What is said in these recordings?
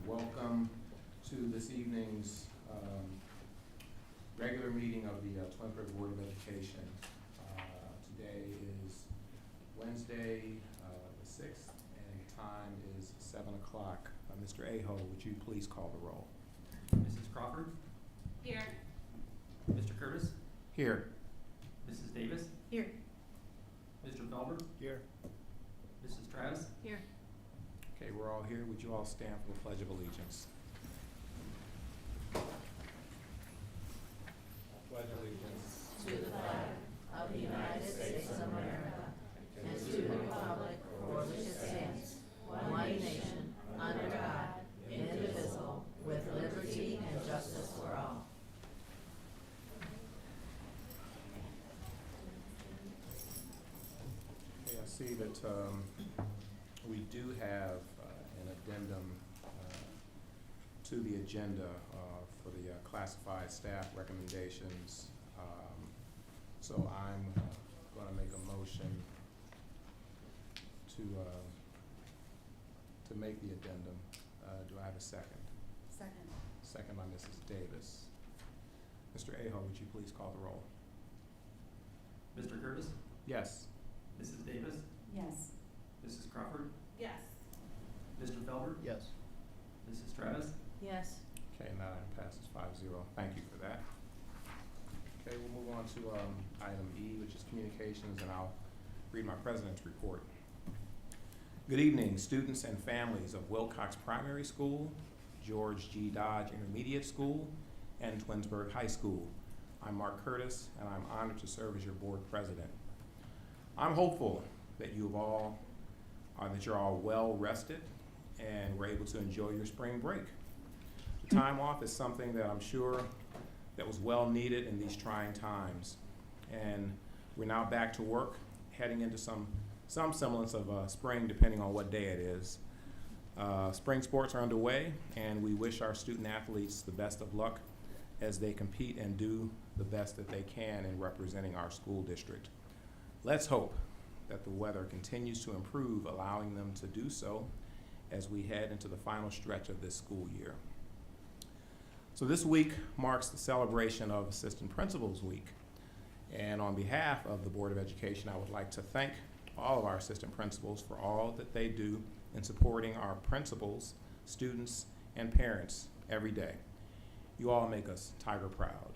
Welcome to this evening's regular meeting of the Twinsburg Board of Education. Today is Wednesday, the 6th, and the time is 7 o'clock. Mr. Aho, would you please call the roll? Mrs. Crawford? Here. Mr. Curtis? Here. Mrs. Davis? Here. Mr. Felber? Here. Mrs. Travis? Here. Okay, we're all here. Would you all stand for the Pledge of Allegiance? I pledge allegiance to the flag of the United States of America and to the republic for which it stands, one nation, under God, indivisible, with liberty and justice for all. Okay, I see that we do have an addendum to the agenda for the classified staff recommendations. So I'm going to make a motion to make the addendum. Do I have a second? Second. Second by Mrs. Davis. Mr. Aho, would you please call the roll? Mr. Curtis? Yes. Mrs. Davis? Yes. Mrs. Crawford? Yes. Mr. Felber? Yes. Mrs. Travis? Yes. Okay, and that item passes 5-0. Thank you for that. Okay, we'll move on to item E, which is communications, and I'll read my president's report. Good evening, students and families of Wilcox Primary School, George G. Dodge Intermediate School, and Twinsburg High School. I'm Mark Curtis, and I'm honored to serve as your board president. I'm hopeful that you're all well rested and were able to enjoy your spring break. The time off is something that I'm sure that was well needed in these trying times. And we're now back to work, heading into some semblance of spring, depending on what day it is. Spring sports are underway, and we wish our student athletes the best of luck as they compete and do the best that they can in representing our school district. Let's hope that the weather continues to improve, allowing them to do so as we head into the final stretch of this school year. So this week marks the celebration of Assistant Principals Week. And on behalf of the Board of Education, I would like to thank all of our assistant principals for all that they do in supporting our principals, students, and parents every day. You all make us Tiger proud.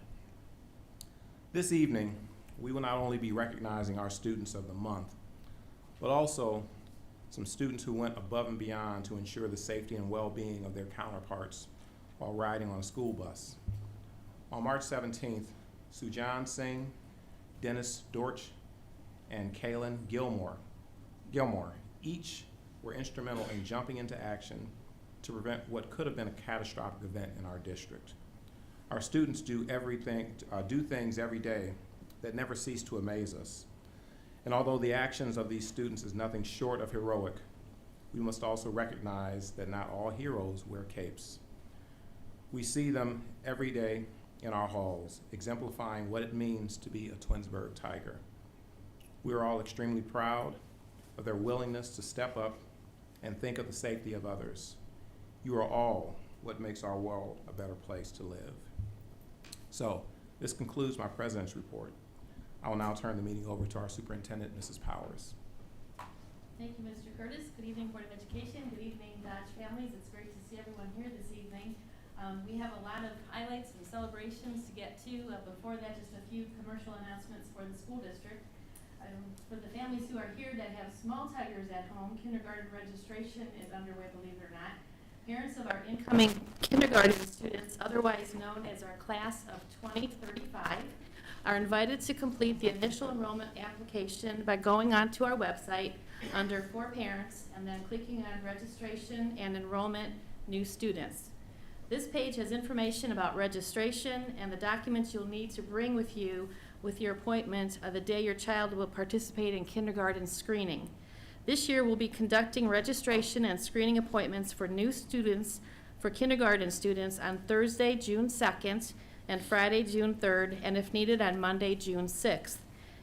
This evening, we will not only be recognizing our students of the month, but also some students who went above and beyond to ensure the safety and well-being of their counterparts while riding on a school bus. On March 17th, Sujan Singh, Dennis Dortch, and Kaylin Gilmore each were instrumental in jumping into action to prevent what could have been a catastrophic event in our district. Our students do things every day that never cease to amaze us. And although the actions of these students is nothing short of heroic, we must also recognize that not all heroes wear capes. We see them every day in our halls, exemplifying what it means to be a Twinsburg Tiger. We are all extremely proud of their willingness to step up and think of the safety of others. You are all what makes our world a better place to live. So, this concludes my president's report. I will now turn the meeting over to our superintendent, Mrs. Powers. Thank you, Mr. Curtis. Good evening, Board of Education. Good evening, Dodge families. It's great to see everyone here this evening. We have a lot of highlights and celebrations to get to. Before that, just a few commercial announcements for the school district. For the families who are here that have small Tigers at home, kindergarten registration is underway, believe it or not. Parents of our incoming kindergarten students, otherwise known as our class of 2035, are invited to complete the initial enrollment application by going onto our website under For Parents and then clicking on Registration and Enrollment New Students. This page has information about registration and the documents you'll need to bring with you with your appointment the day your child will participate in kindergarten screening. This year we'll be conducting registration and screening appointments for new students, for kindergarten students on Thursday, June 2nd and Friday, June 3rd, and if needed on Monday, June 6th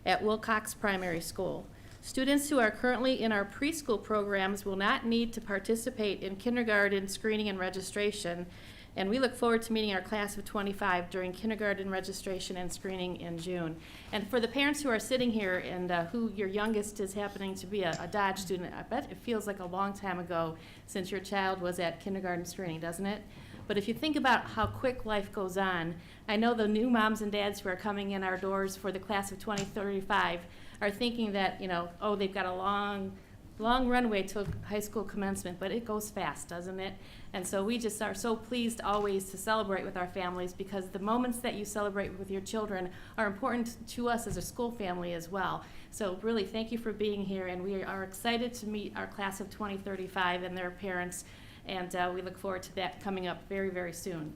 at Wilcox Primary School. Students who are currently in our preschool programs will not need to participate in kindergarten screening and registration, and we look forward to meeting our class of 25 during kindergarten registration and screening in June. And for the parents who are sitting here and who your youngest is happening to be a Dodge student, I bet it feels like a long time ago since your child was at kindergarten screening, doesn't it? But if you think about how quick life goes on, I know the new moms and dads who are coming in our doors for the class of 2035 are thinking that, oh, they've got a long runway to high school commencement, but it goes fast, doesn't it? And so we just are so pleased always to celebrate with our families, because the moments that you celebrate with your children are important to us as a school family as well. So really, thank you for being here, and we are excited to meet our class of 2035 and their parents, and we look forward to that coming up very, very soon.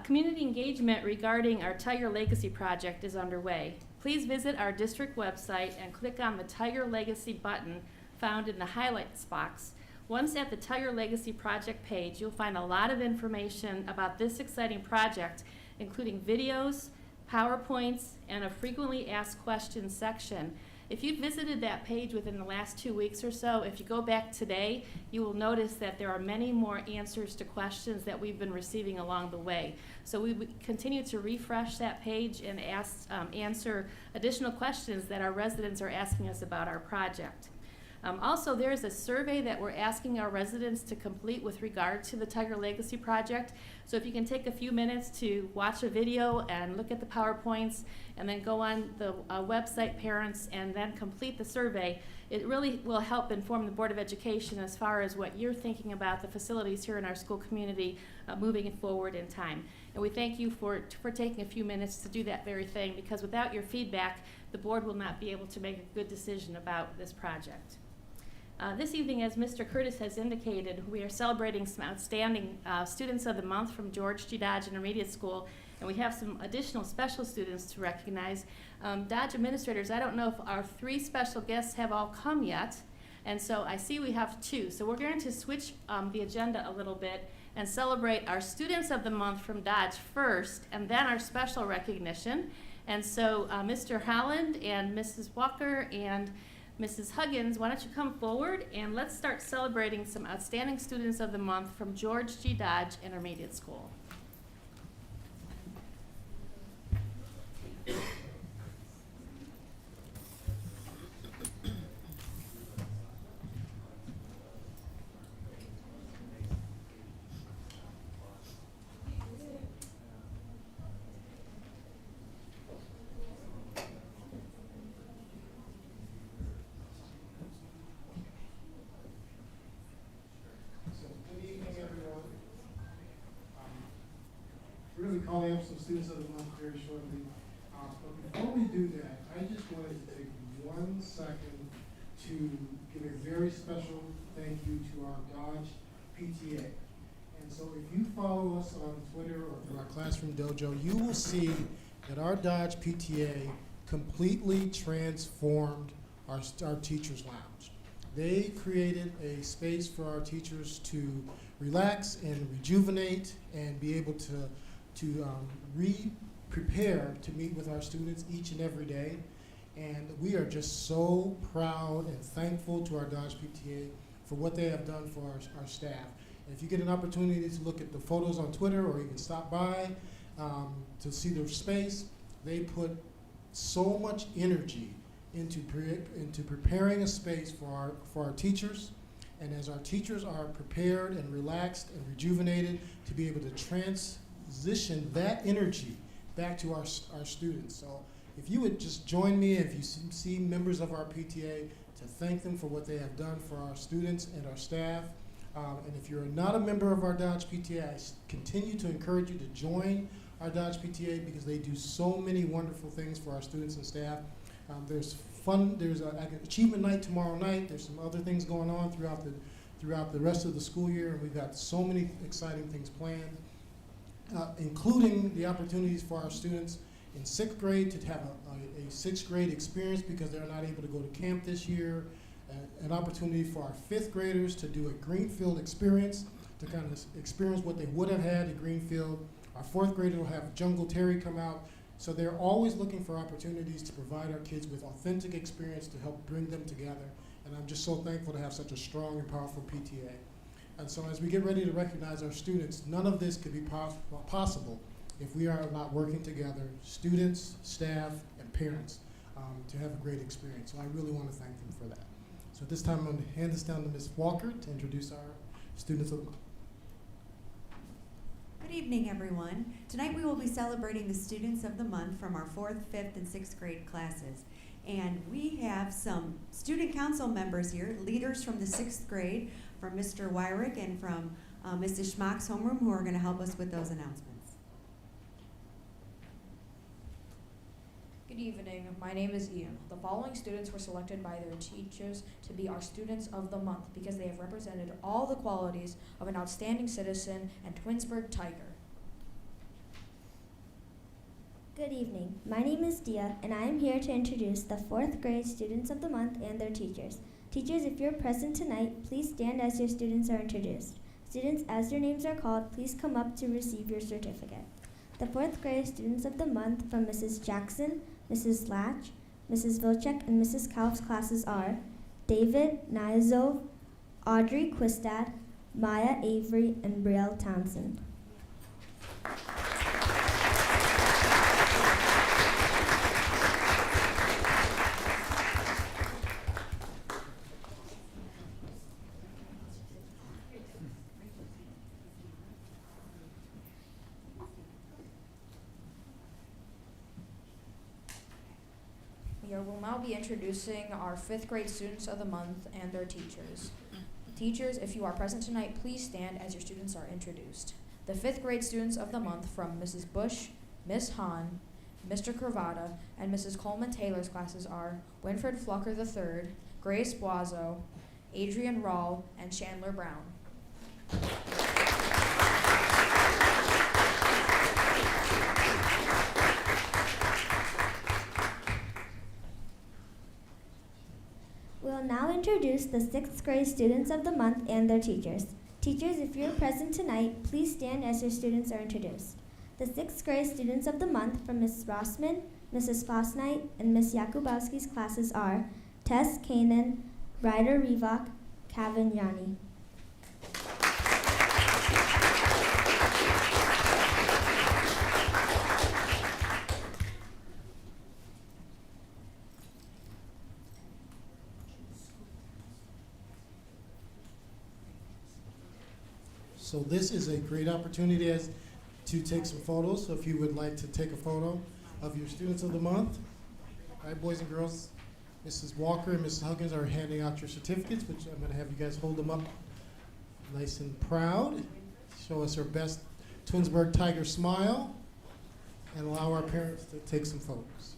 Community engagement regarding our Tiger Legacy project is underway. Please visit our district website and click on the Tiger Legacy button found in the highlights box. Once at the Tiger Legacy project page, you'll find a lot of information about this exciting project, including videos, PowerPoints, and a frequently asked questions section. If you've visited that page within the last 2 weeks or so, if you go back today, you will notice that there are many more answers to questions that we've been receiving along the way. So we continue to refresh that page and answer additional questions that our residents are asking us about our project. Also, there is a survey that we're asking our residents to complete with regard to the Tiger Legacy project. So if you can take a few minutes to watch a video and look at the PowerPoints, and then go on the website, parents, and then complete the survey, it really will help inform the Board of Education as far as what you're thinking about the facilities here in our school community moving forward in time. And we thank you for taking a few minutes to do that very thing, because without your feedback, the board will not be able to make a good decision about this project. This evening, as Mr. Curtis has indicated, we are celebrating some outstanding Students of the Month from George G. Dodge Intermediate School, and we have some additional special students to recognize. Dodge administrators, I don't know if our 3 special guests have all come yet, and so I see we have 2. So we're going to switch the agenda a little bit and celebrate our Students of the Month from Dodge first, and then our special recognition. And so Mr. Holland and Mrs. Walker and Mrs. Huggins, why don't you come forward, and let's start celebrating some outstanding Students of the Month from George G. Dodge Intermediate School. Really calling up some Students of the Month very shortly. But before we do that, I just wanted to take 1 second to give a very special thank you to our Dodge PTA. And so if you follow us on Twitter or through our Classroom Dojo, you will see that our Dodge PTA completely transformed our Teachers Lounge. They created a space for our teachers to relax and rejuvenate and be able to prepare to meet with our students each and every day. And we are just so proud and thankful to our Dodge PTA for what they have done for our staff. And if you get an opportunity to look at the photos on Twitter or even stop by to see their space, they put so much energy into preparing a space for our teachers. And as our teachers are prepared and relaxed and rejuvenated to be able to transition that energy back to our students. So if you would just join me, if you see members of our PTA, to thank them for what they have done for our students and our staff. And if you're not a member of our Dodge PTA, I continue to encourage you to join our Dodge PTA because they do so many wonderful things for our students and staff. There's fun, there's an achievement night tomorrow night. There's some other things going on throughout the rest of the school year, and we've got so many exciting things planned. Including the opportunities for our students in 6th grade to have a 6th grade experience because they're not able to go to camp this year, an opportunity for our 5th graders to do a Greenfield experience, to kind of experience what they would have had at Greenfield. Our 4th grader will have Jungle Terry come out So they're always looking for opportunities to provide our kids with authentic experience to help bring them together. And I'm just so thankful to have such a strong and powerful PTA. And so as we get ready to recognize our students, none of this could be possible if we are not working together, students, staff, and parents, to have a great experience. So I really want to thank them for that. So at this time, I'm going to hand this down to Ms. Walker to introduce our students of the month. Good evening, everyone. Tonight we will be celebrating the Students of the Month from our 4th, 5th, and 6th grade classes. And we have some student council members here, leaders from the 6th grade, from Mr. Wyrick and from Mrs. Schmock's homeroom, who are going to help us with those announcements. Good evening, my name is Ian. The following students were selected by their teachers to be our Students of the Month because they have represented all the qualities of an outstanding citizen and Twinsburg Tiger. Good evening, my name is Dia and I am here to introduce the 4th grade Students of the Month and their teachers. Teachers, if you're present tonight, please stand as your students are introduced. Students, as your names are called, please come up to receive your certificate. The 4th grade Students of the Month from Mrs. Jackson, Mrs. Latch, Mrs. Vilchek, and Mrs. Kauf's classes are David Nyazov, Audrey Quistad, Maya Avery, and Brielle Townsend. We will now be introducing our 5th grade Students of the Month and their teachers. Teachers, if you are present tonight, please stand as your students are introduced. The 5th grade Students of the Month from Mrs. Bush, Miss Hahn, Mr. Cravata, and Mrs. Coleman Taylor's classes are Winfred Flucker III, Grace Boiseau, Adrian Rawl, and Chandler Brown. We'll now introduce the 6th grade Students of the Month and their teachers. Teachers, if you're present tonight, please stand as your students are introduced. The 6th grade Students of the Month from Ms. Rossman, Mrs. Fosnight, and Ms. Yakubowski's classes are Tess Kanan, Ryder Rivak, Kevin Yanni. So this is a great opportunity to take some photos. So if you would like to take a photo of your Students of the Month. All right, boys and girls, Mrs. Walker and Mrs. Huggins are handing out your certificates, which I'm going to have you guys hold them up nice and proud. Show us our best Twinsburg Tiger smile and allow our parents to take some photos.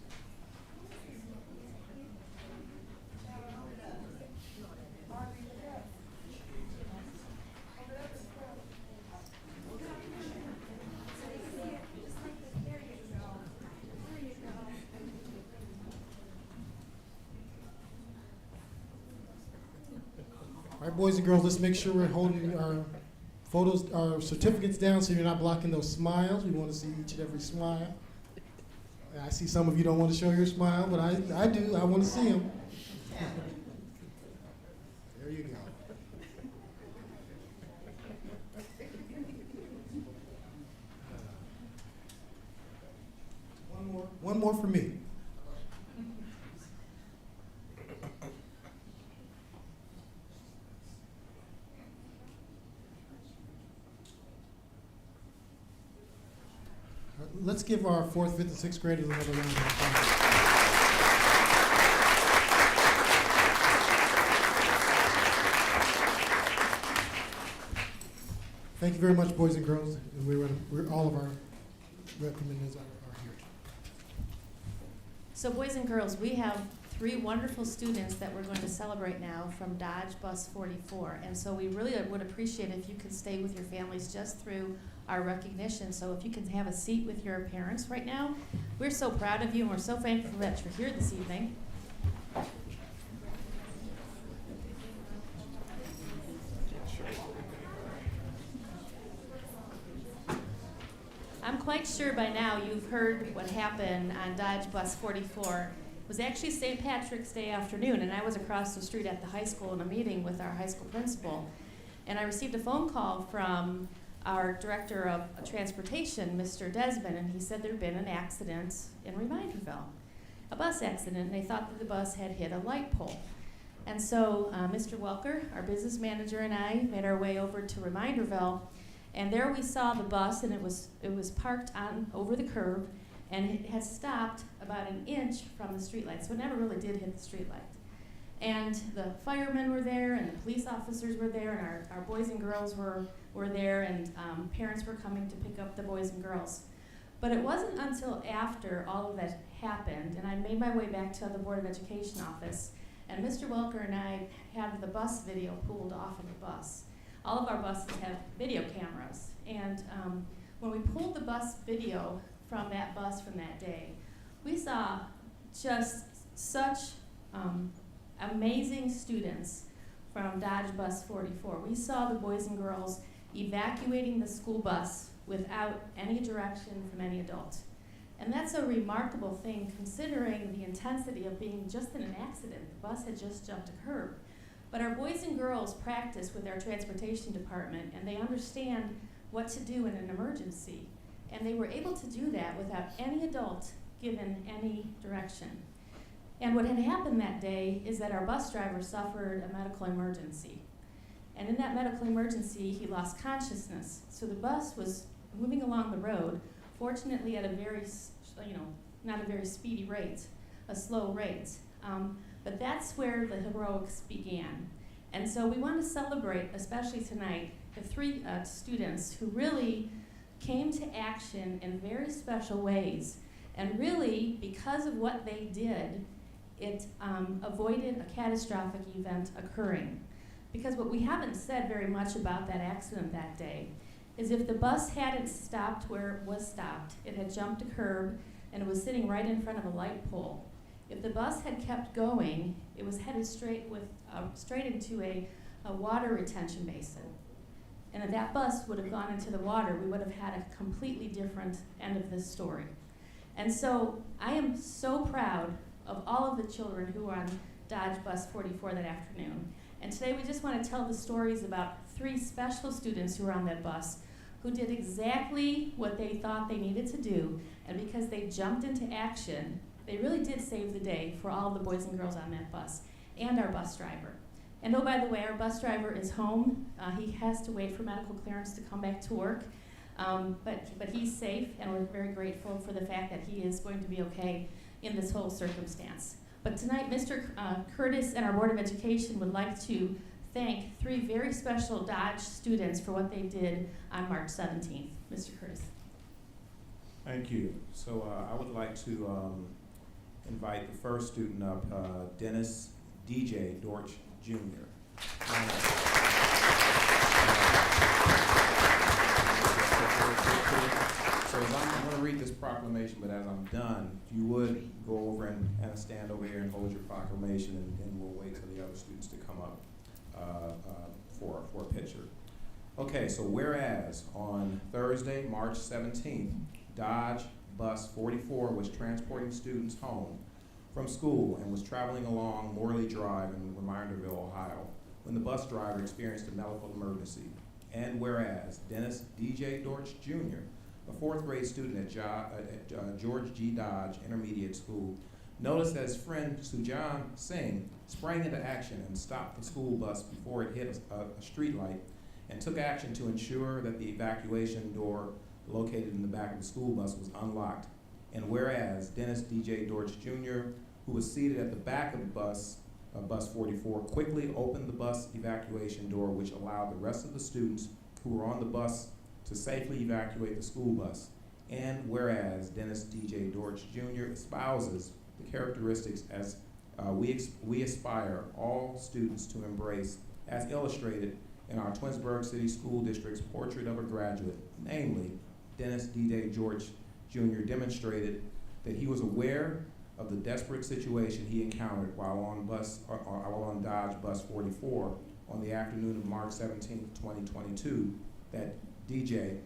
All right, boys and girls, let's make sure we're holding our photos, our certificates down so you're not blocking those smiles. We want to see each and every smile. I see some of you don't want to show your smile, but I do. I want to see them. There you go. One more for me. Let's give our 4th, 5th, and 6th graders another round of applause. Thank you very much, boys and girls. And we're all of our representatives are here. So boys and girls, we have 3 wonderful students that we're going to celebrate now from Dodge Bus 44. And so we really would appreciate if you could stay with your families just through our recognition. So if you can have a seat with your parents right now. We're so proud of you and we're so thankful that you're here this evening. I'm quite sure by now you've heard what happened on Dodge Bus 44. It was actually St. Patrick's Day afternoon, and I was across the street at the high school in a meeting with our high school principal. And I received a phone call from our director of transportation, Mr. Desmond, and he said there had been an accident in Reminderville, a bus accident, and they thought that the bus had hit a light pole. And so Mr. Welker, our business manager, and I made our way over to Reminderville, and there we saw the bus, and it was parked on over the curb, and it had stopped about an inch from the streetlight, so it never really did hit the streetlight. And the firemen were there, and the police officers were there, and our boys and girls were there, and parents were coming to pick up the boys and girls. But it wasn't until after all of that happened, and I made my way back to the Board of Education office, and Mr. Welker and I had the bus video pulled off of the bus. All of our buses have video cameras, and when we pulled the bus video from that bus from that day, we saw just such amazing students from Dodge Bus 44. We saw the boys and girls evacuating the school bus without any direction from any adult. And that's a remarkable thing considering the intensity of being just in an accident. The bus had just jumped a curb. But our boys and girls practice with our transportation department, and they understand what to do in an emergency. And they were able to do that without any adult given any direction. And what had happened that day is that our bus driver suffered a medical emergency. And in that medical emergency, he lost consciousness. So the bus was moving along the road, fortunately at a very, not a very speedy rate, a slow rate. But that's where the heroics began. And so we want to celebrate, especially tonight, the three students who really came to action in very special ways. And really, because of what they did, it avoided a catastrophic event occurring. Because what we haven't said very much about that accident that day is if the bus hadn't stopped where it was stopped, it had jumped a curb and it was sitting right in front of a light pole. If the bus had kept going, it was headed straight into a water retention basin. And if that bus would have gone into the water, we would have had a completely different end of this story. And so I am so proud of all of the children who were on Dodge Bus 44 that afternoon. And today we just want to tell the stories about three special students who were on that bus who did exactly what they thought they needed to do, and because they jumped into action, they really did save the day for all of the boys and girls on that bus, and our bus driver. And oh, by the way, our bus driver is home. He has to wait for medical clearance to come back to work, but he's safe, and we're very grateful for the fact that he is going to be okay in this whole circumstance. But tonight, Mr. Curtis and our Board of Education would like to thank three very special Dodge students for what they did on March 17th. Mr. Curtis. Thank you. So I would like to invite the first student up, Dennis DJ Dortch Jr. So I'm going to read this proclamation, but as I'm done, if you would go over and stand over here and hold your proclamation, and we'll wait till the other students to come up for a picture. Okay, so whereas on Thursday, March 17th, Dodge Bus 44 was transporting students home from school and was traveling along Morley Drive in Reminderville, Ohio, when the bus driver experienced a medical emergency. And whereas Dennis DJ Dortch Jr., a fourth grade student at George G. Dodge Intermediate School, noticed that his friend Sujan Singh sprang into action and stopped the school bus before it hit a street light, and took action to ensure that the evacuation door located in the back of the school bus was unlocked. And whereas Dennis DJ Dortch Jr., who was seated at the back of the bus, Bus 44, quickly opened the bus evacuation door, which allowed the rest of the students who were on the bus to safely evacuate the school bus. And whereas Dennis DJ Dortch Jr. espouses the characteristics as we aspire all students to embrace, as illustrated in our Twinsburg City School District's Portrait of a Graduate, namely, Dennis DJ Dortch Jr. demonstrated that he was aware of the desperate situation he encountered while on Dodge Bus 44 on the afternoon of March 17, 2022, that DJ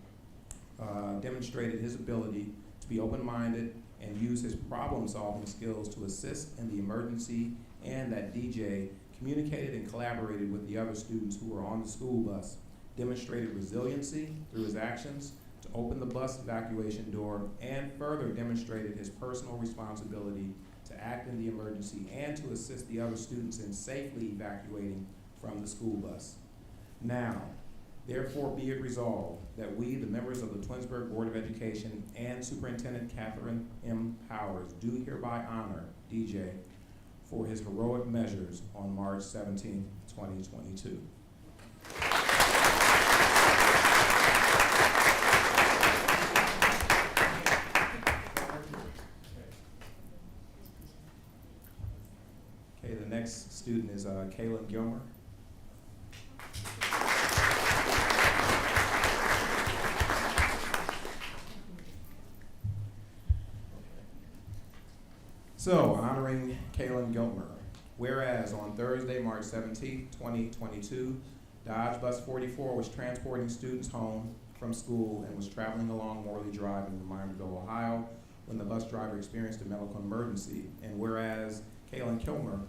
demonstrated his ability to be open-minded and use his problem-solving skills to assist in the emergency, and that DJ communicated and collaborated with the other students who were on the school bus, demonstrated resiliency through his actions to open the bus evacuation door, and further demonstrated his personal responsibility to act in the emergency and to assist the other students in safely evacuating from the school bus. Now, therefore be it resolved that we, the members of the Twinsburg Board of Education and Superintendent Catherine M. Powers, do hereby honor DJ for his heroic measures on March 17, 2022. Okay, the next student is Kaylin Gilmer. So, honoring Kaylin Gilmer. Whereas on Thursday, March 17, 2022, Dodge Bus 44 was transporting students home from school and was traveling along Morley Drive in Reminderville, Ohio, when the bus driver experienced a medical emergency. And whereas Kaylin Gilmer,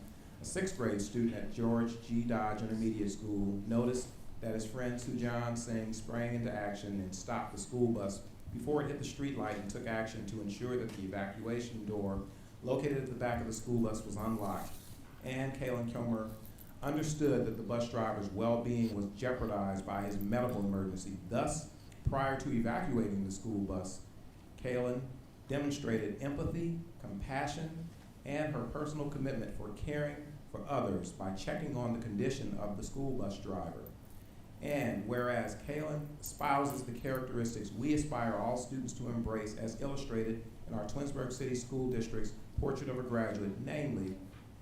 a 6th grade student at George G. Dodge Intermediate School, noticed that his friend Sujan Singh sprang into action and stopped the school bus before it hit the street light and took action to ensure that the evacuation door located at the back of the school bus was unlocked. And Kaylin Kilmer understood that the bus driver's well-being was jeopardized by his medical emergency. Thus, prior to evacuating the school bus, Kaylin demonstrated empathy, compassion, and her personal commitment for caring for others by checking on the condition of the school bus driver. And whereas Kaylin espouses the characteristics we aspire all students to embrace as illustrated in our Twinsburg City School District's Portrait of a Graduate, namely,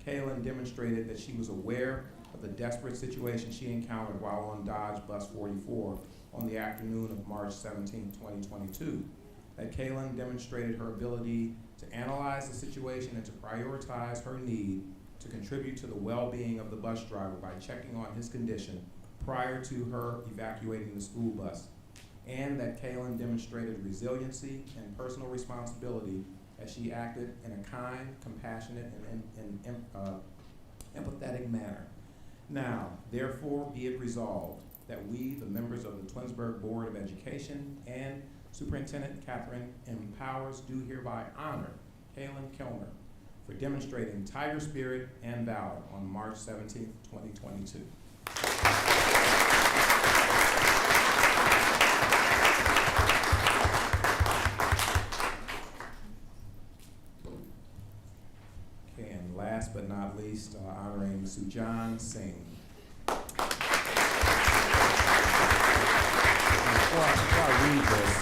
Kaylin demonstrated that she was aware of the desperate situation she encountered while on Dodge Bus 44 on the afternoon of March 17, 2022. That Kaylin demonstrated her ability to analyze the situation and to prioritize her need to contribute to the well-being of the bus driver by checking on his condition prior to her evacuating the school bus. And that Kaylin demonstrated resiliency and personal responsibility as she acted in a kind, compassionate, and empathetic manner. Now, therefore, be it resolved that we, the members of the Twinsburg Board of Education and Superintendent Catherine M. Powers, do hereby honor Kaylin Kilmer for demonstrating tiger spirit and valor on March 17, 2022. Okay, and last but not least, honoring Sujan Singh. Before I read this,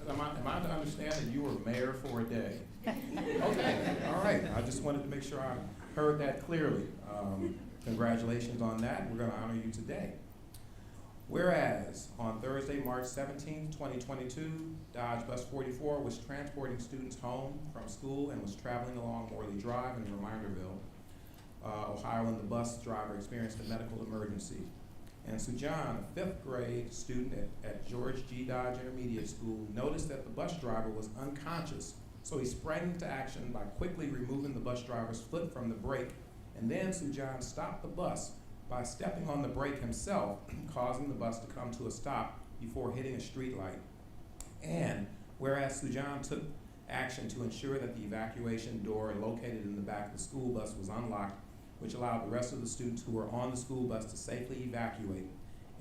am I to understand that you were mayor for a day? Okay, all right. I just wanted to make sure I heard that clearly. Congratulations on that. We're going to honor you today. Whereas on Thursday, March 17, 2022, Dodge Bus 44 was transporting students home from school and was traveling along Morley Drive in Reminderville, Ohio, when the bus driver experienced a medical emergency. And Sujan, a 5th grade student at George G. Dodge Intermediate School, noticed that the bus driver was unconscious, so he sprang into action by quickly removing the bus driver's foot from the brake. And then Sujan stopped the bus by stepping on the brake himself, causing the bus to come to a stop before hitting a street light. And whereas Sujan took action to ensure that the evacuation door located in the back of the school bus was unlocked, which allowed the rest of the students who were on the school bus to safely evacuate.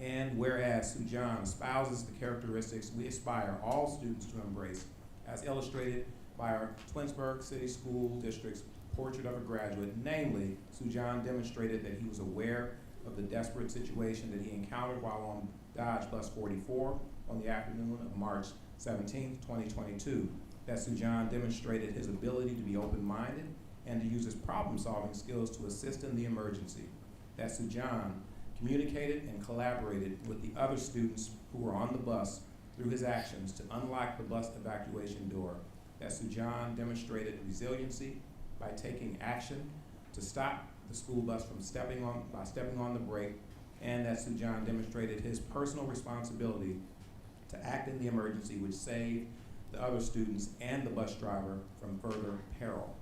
And whereas Sujan espouses the characteristics we aspire all students to embrace, as illustrated by our Twinsburg City School District's Portrait of a Graduate, namely, Sujan demonstrated that he was aware of the desperate situation that he encountered while on Dodge Bus 44 on the afternoon of March 17, 2022. That Sujan demonstrated his ability to be open-minded and to use his problem-solving skills to assist in the emergency. That Sujan communicated and collaborated with the other students who were on the bus through his actions to unlock the bus evacuation door. That Sujan demonstrated resiliency by taking action to stop the school bus from stepping on the brake, and that Sujan demonstrated his personal responsibility to act in the emergency which saved the other students and the bus driver from further peril.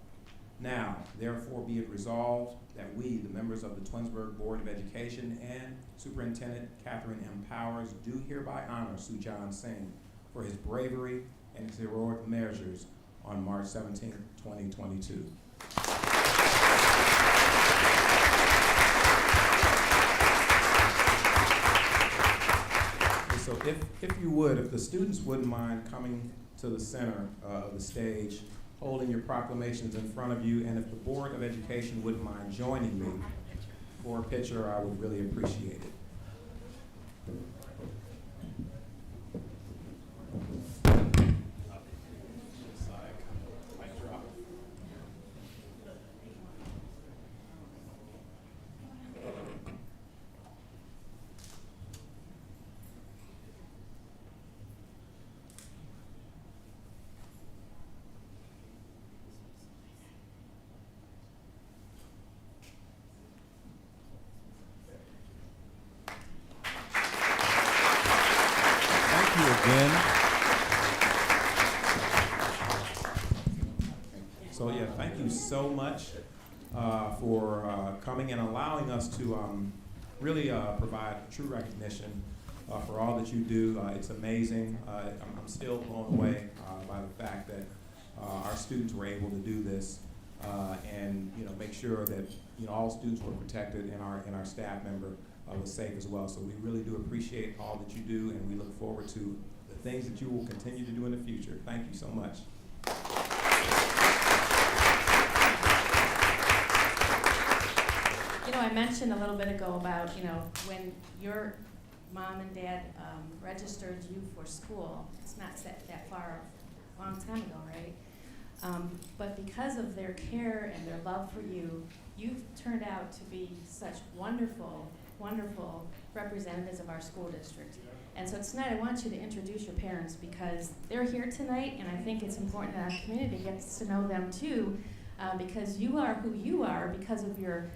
Now, therefore be it resolved that we, the members of the Twinsburg Board of Education and Superintendent Catherine M. Powers, do hereby honor Sujan Singh for his bravery and his heroic measures on March 17, 2022. So if you would, if the students wouldn't mind coming to the center of the stage, holding your proclamations in front of you, and if the Board of Education wouldn't mind joining me for a picture, I would really appreciate it. Again. So yeah, thank you so much for coming and allowing us to really provide true recognition for all that you do. It's amazing. I'm still blown away by the fact that our students were able to do this and make sure that all students were protected and our staff member was safe as well. So we really do appreciate all that you do, and we look forward to the things that you will continue to do in the future. Thank you so much. I mentioned a little bit ago about, when your mom and dad registered you for school. It's not that far, a long time ago, right? But because of their care and their love for you, you've turned out to be such wonderful, wonderful representatives of our school district. And so tonight I want you to introduce your parents because they're here tonight, and I think it's important that our community gets to know them too, because you are who you are because of your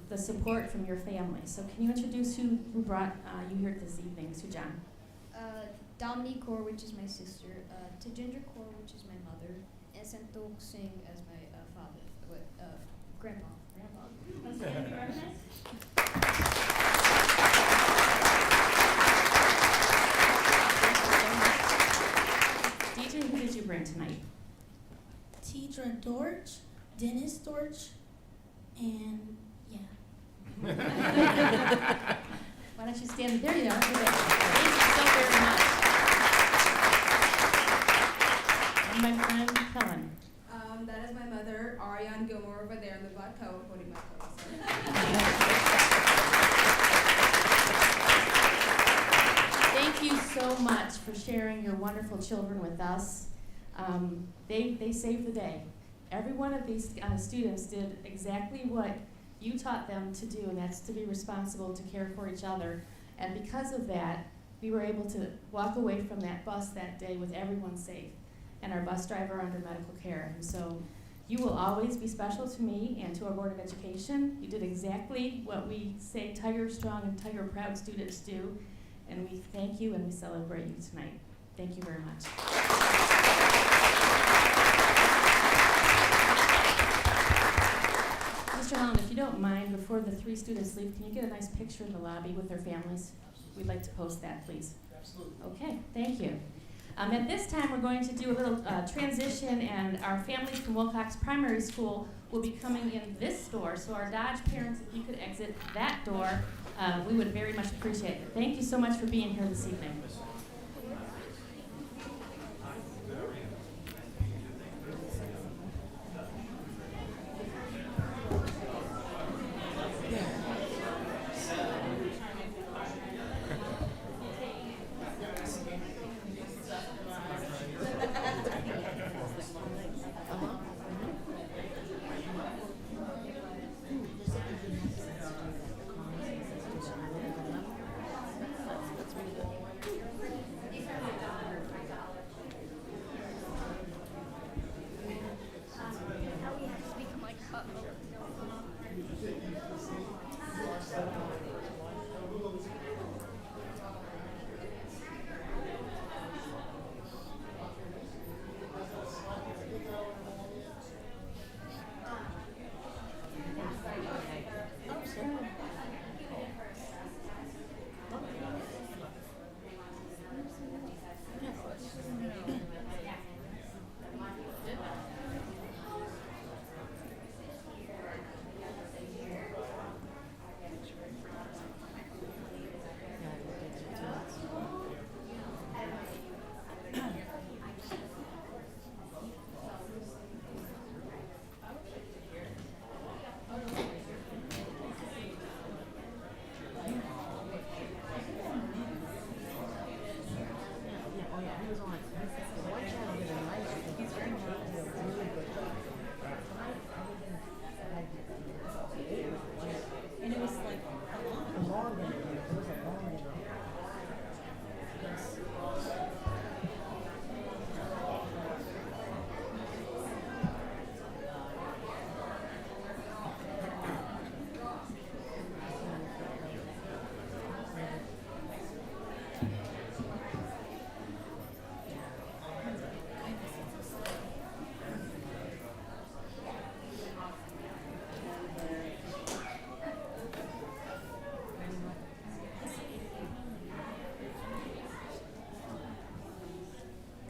the support from your family. So can you introduce who brought you here this evening, Sujan? Dominique Kaur, which is my sister, Tejinder Kaur, which is my mother, and Santok Singh as my father, grandpa. Let's get you recognized. DJ, who did you bring tonight? Teacher Dorch, Dennis Dorch, and yeah. Why don't you stand there? You are. Thank you so very much. And my friend Helen. That is my mother, Ariane Gilmore, over there in the black coat, holding my coat. Thank you so much for sharing your wonderful children with us. They saved the day. Every one of these students did exactly what you taught them to do, and that's to be responsible, to care for each other. And because of that, we were able to walk away from that bus that day with everyone safe and our bus driver under medical care. And so you will always be special to me and to our Board of Education. You did exactly what we say Tiger Strong and Tiger Proud students do. And we thank you and we celebrate you tonight. Thank you very much. Mr. Holland, if you don't mind, before the three students leave, can you get a nice picture in the lobby with their families? We'd like to post that, please. Absolutely. Okay, thank you. At this time, we're going to do a little transition, and our families from Wilcox Primary School will be coming in this door. So our Dodge parents, if you could exit that door, we would very much appreciate it. Thank you so much for being here this evening.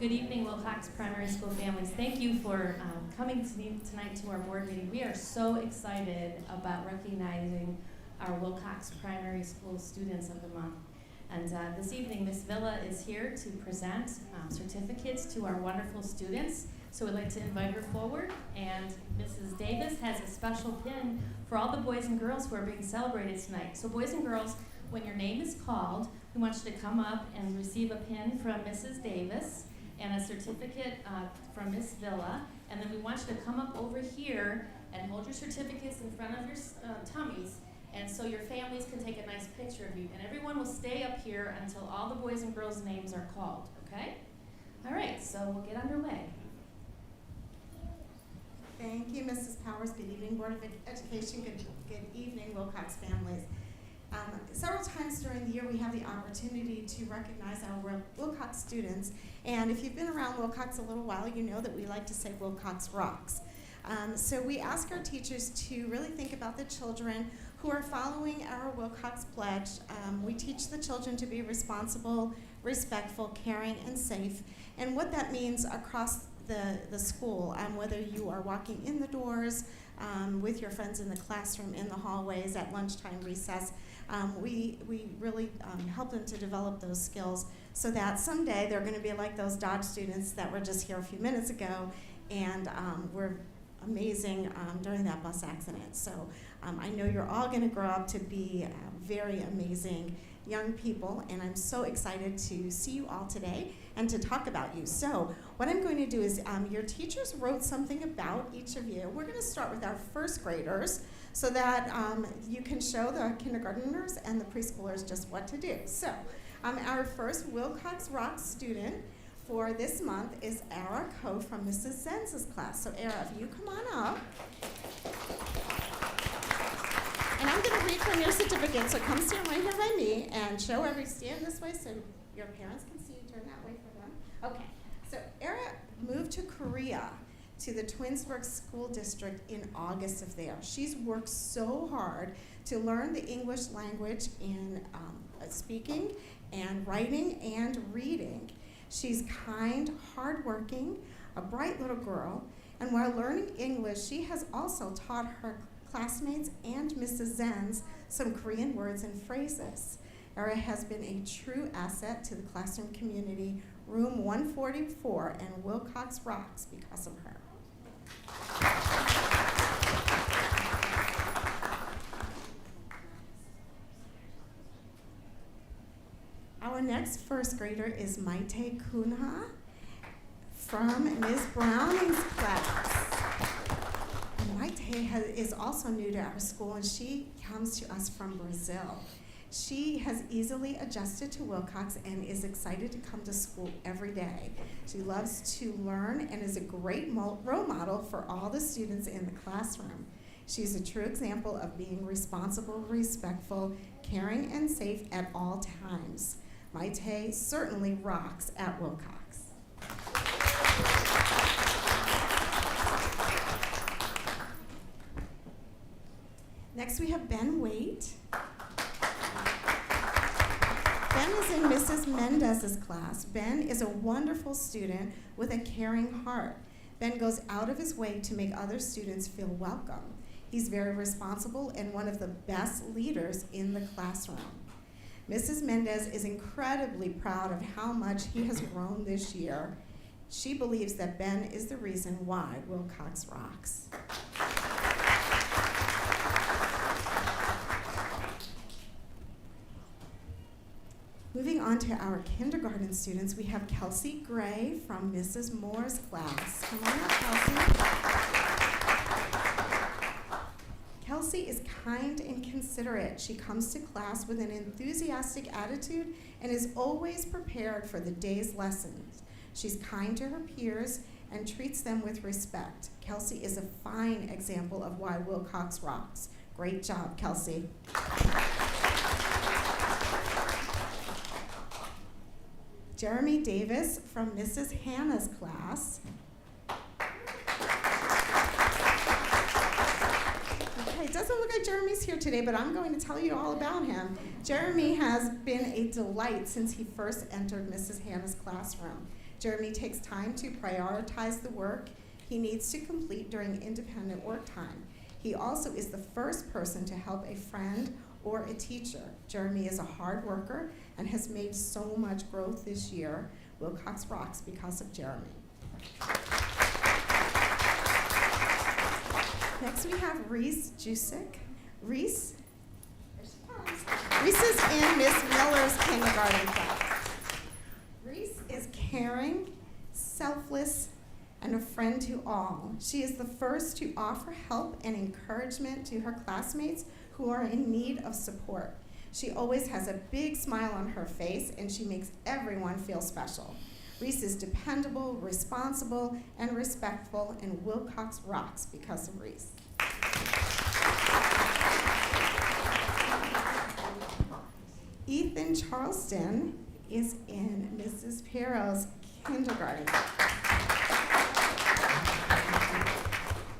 Good evening, Wilcox Primary School families. Thank you for coming tonight to our board meeting. We are so excited about recognizing our Wilcox Primary School Students of the Month. And this evening, Ms. Villa is here to present certificates to our wonderful students. So we'd like to invite her forward. And Mrs. Davis has a special pin for all the boys and girls who are being celebrated tonight. So boys and girls, when your name is called, we want you to come up and receive a pin from Mrs. Davis and a certificate from Ms. Villa. And then we want you to come up over here and hold your certificates in front of your tummies, and so your families can take a nice picture of you. And everyone will stay up here until all the boys and girls' names are called, okay? All right, so we'll get underway. Thank you, Mrs. Powers. Good evening, Board of Education. Good evening, Wilcox families. Several times during the year, we have the opportunity to recognize our Wilcox students. And if you've been around Wilcox a little while, you know that we like to say Wilcox rocks. So we ask our teachers to really think about the children who are following our Wilcox pledge. We teach the children to be responsible, respectful, caring, and safe. And what that means across the school, whether you are walking in the doors, with your friends in the classroom, in the hallways, at lunchtime recess, we really help them to develop those skills so that someday they're going to be like those Dodge students that were just here a few minutes ago and were amazing during that bus accident. So I know you're all going to grow up to be very amazing young people, and I'm so excited to see you all today and to talk about you. So what I'm going to do is your teachers wrote something about each of you. We're going to start with our first graders so that you can show the kindergarteners and the preschoolers just what to do. So our first Wilcox Rocks student for this month is Era Coe from Mrs. Zenz's class. So Era, if you come on up. And I'm going to read from your certificate, so come stand right here by me and show stand this way so your parents can see you. Turn that way for them. Okay, so Era moved to Korea to the Twinsburg School District in August of there. She's worked so hard to learn the English language in speaking and writing and reading. She's kind, hardworking, a bright little girl, and while learning English, she has also taught her classmates and Mrs. Zenz some Korean words and phrases. Era has been a true asset to the classroom community, room 144, and Wilcox rocks because of her. Our next first grader is Maite Kunha from Ms. Browning's class. Maite is also new to our school, and she comes to us from Brazil. She has easily adjusted to Wilcox and is excited to come to school every day. She loves to learn and is a great role model for all the students in the classroom. She's a true example of being responsible, respectful, caring, and safe at all times. Maite certainly rocks at Wilcox. Next we have Ben Waite. Ben is in Mrs. Mendez's class. Ben is a wonderful student with a caring heart. Ben goes out of his way to make other students feel welcome. He's very responsible and one of the best leaders in the classroom. Mrs. Mendez is incredibly proud of how much he has grown this year. She believes that Ben is the reason why Wilcox rocks. Moving on to our kindergarten students, we have Kelsey Gray from Mrs. Moore's class. Come on up, Kelsey. Kelsey is kind and considerate. She comes to class with an enthusiastic attitude and is always prepared for the day's lessons. She's kind to her peers and treats them with respect. Kelsey is a fine example of why Wilcox rocks. Great job, Kelsey. Jeremy Davis from Mrs. Hannah's class. Okay, it doesn't look like Jeremy's here today, but I'm going to tell you all about him. Jeremy has been a delight since he first entered Mrs. Hannah's classroom. Jeremy takes time to prioritize the work he needs to complete during independent work time. He also is the first person to help a friend or a teacher. Jeremy is a hard worker and has made so much growth this year. Wilcox rocks because of Jeremy. Next we have Reese Jusick. Reese is in Miss Miller's kindergarten class. Reese is caring, selfless, and a friend to all. She is the first to offer help and encouragement to her classmates who are in need of support. She always has a big smile on her face, and she makes everyone feel special. Reese is dependable, responsible, and respectful, and Wilcox rocks because of Reese. Ethan Charleston is in Mrs. Pirro's kindergarten.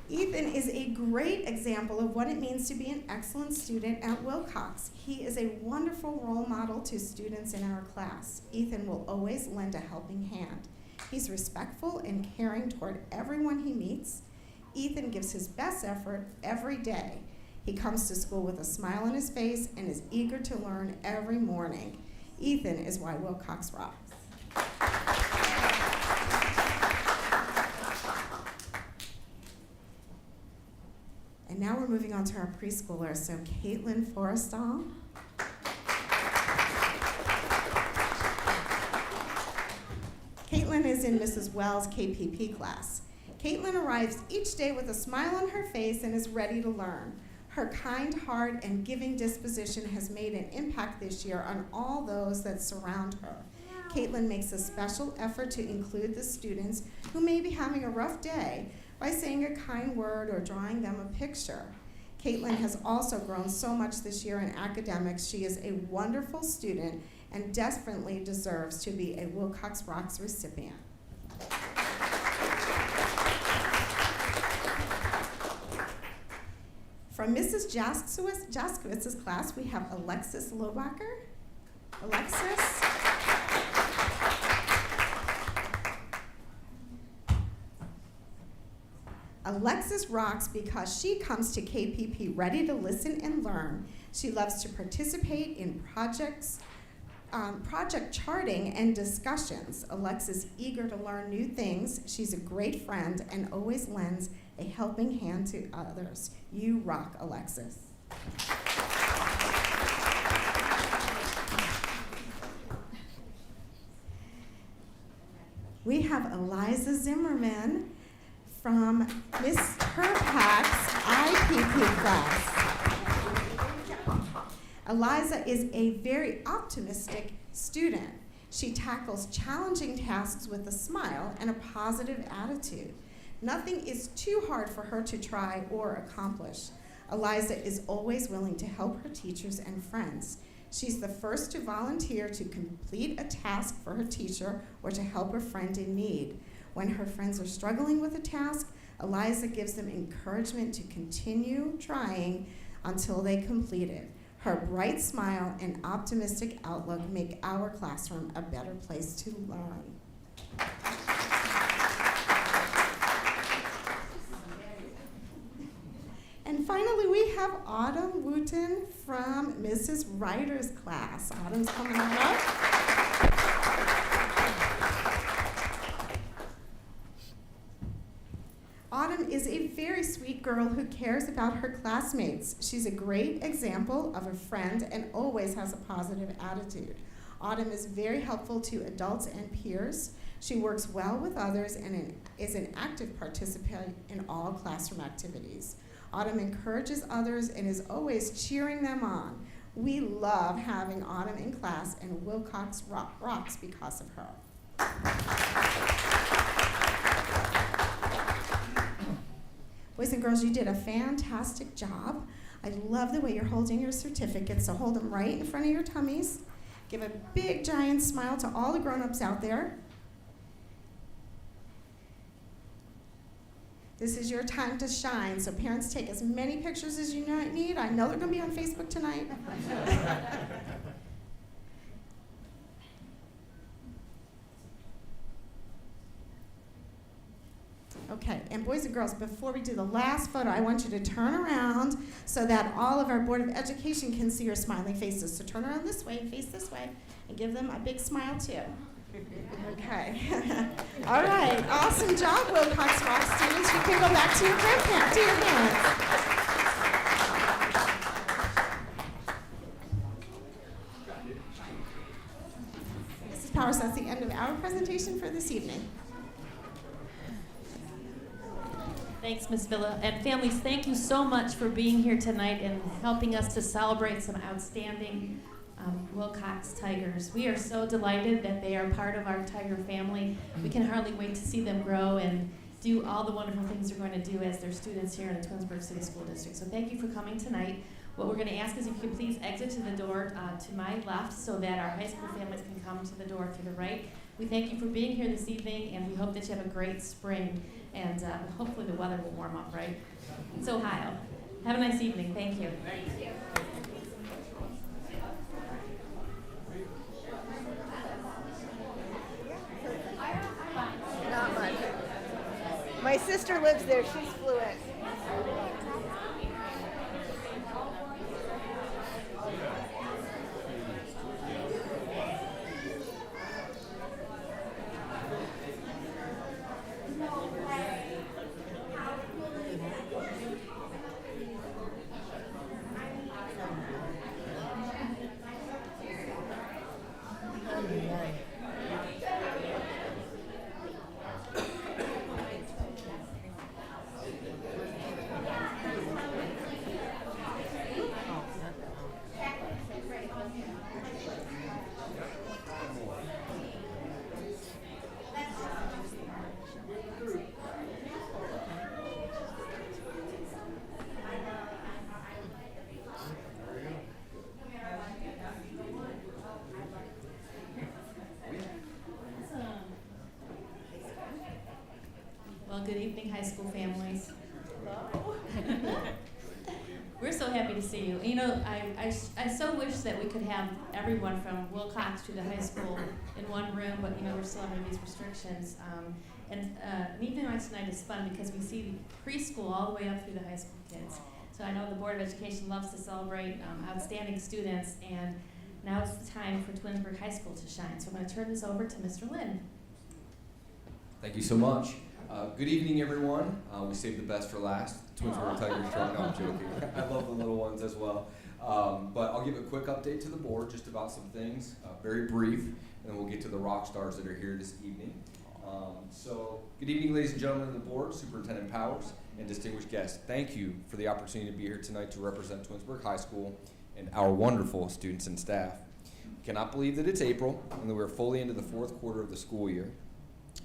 Ethan is a great example of what it means to be an excellent student at Wilcox. He is a wonderful role model to students in our class. Ethan will always lend a helping hand. He's respectful and caring toward everyone he meets. Ethan gives his best effort every day. He comes to school with a smile on his face and is eager to learn every morning. Ethan is why Wilcox rocks. And now we're moving on to our preschoolers. So Caitlin Forrestal. Caitlin is in Mrs. Wells' KPP class. Caitlin arrives each day with a smile on her face and is ready to learn. Her kind heart and giving disposition has made an impact this year on all those that surround her. Caitlin makes a special effort to include the students who may be having a rough day by saying a kind word or drawing them a picture. Caitlin has also grown so much this year in academics. She is a wonderful student and desperately deserves to be a Wilcox Rocks recipient. From Mrs. Jaskowitz's class, we have Alexis Lobacher. Alexis. Alexis rocks because she comes to KPP ready to listen and learn. She loves to participate in project charting and discussions. Alexis is eager to learn new things. She's a great friend and always lends a helping hand to others. You rock, Alexis. We have Eliza Zimmerman from Miss Herpack's IPP class. Eliza is a very optimistic student. She tackles challenging tasks with a smile and a positive attitude. Nothing is too hard for her to try or accomplish. Eliza is always willing to help her teachers and friends. She's the first to volunteer to complete a task for her teacher or to help a friend in need. When her friends are struggling with a task, Eliza gives them encouragement to continue trying until they complete it. Her bright smile and optimistic outlook make our classroom a better place to learn. And finally, we have Autumn Wooten from Mrs. Ryder's class. Autumn's coming on up. Autumn is a very sweet girl who cares about her classmates. She's a great example of a friend and always has a positive attitude. Autumn is very helpful to adults and peers. She works well with others and is an active participant in all classroom activities. Autumn encourages others and is always cheering them on. We love having Autumn in class, and Wilcox rocks because of her. Boys and girls, you did a fantastic job. I love the way you're holding your certificates, so hold them right in front of your tummies. Give a big, giant smile to all the grown-ups out there. This is your time to shine, so parents, take as many pictures as you need. I know they're going to be on Facebook tonight. Okay, and boys and girls, before we do the last photo, I want you to turn around so that all of our Board of Education can see your smiling faces. So turn around this way, face this way, and give them a big smile too. Okay. All right, awesome job, Wilcox Rock students. You can go back to your grandparents, to your parents. Mrs. Powers, that's the end of our presentation for this evening. Thanks, Ms. Villa. And families, thank you so much for being here tonight and helping us to celebrate some outstanding Wilcox Tigers. We are so delighted that they are part of our Tiger family. We can hardly wait to see them grow and do all the wonderful things they're going to do as their students here in the Twinsburg City School District. So thank you for coming tonight. What we're going to ask is if you could please exit to the door to my left so that our high school families can come to the door to the right. We thank you for being here this evening, and we hope that you have a great spring, and hopefully the weather will warm up, right? It's Ohio. Have a nice evening. Thank you. Thank you. Not much. My sister lives there. She's fluent. Well, good evening, high school families. We're so happy to see you. You know, I so wish that we could have everyone from Wilcox to the high school in one room, but you know, we're still under these restrictions. And evening like tonight is fun because we see preschool all the way up through the high school kids. So I know the Board of Education loves to celebrate outstanding students, and now it's the time for Twinsburg High School to shine. So I'm going to turn this over to Mr. Lynn. Thank you so much. Good evening, everyone. We saved the best for last. Twinsburg Tigers trying. No, I'm joking. I love the little ones as well. But I'll give a quick update to the board just about some things, very brief, and then we'll get to the rock stars that are here this evening. So, good evening, ladies and gentlemen of the board, Superintendent Powers, and distinguished guests. Thank you for the opportunity to be here tonight to represent Twinsburg High School and our wonderful students and staff. We cannot believe that it's April and that we're fully into the fourth quarter of the school year.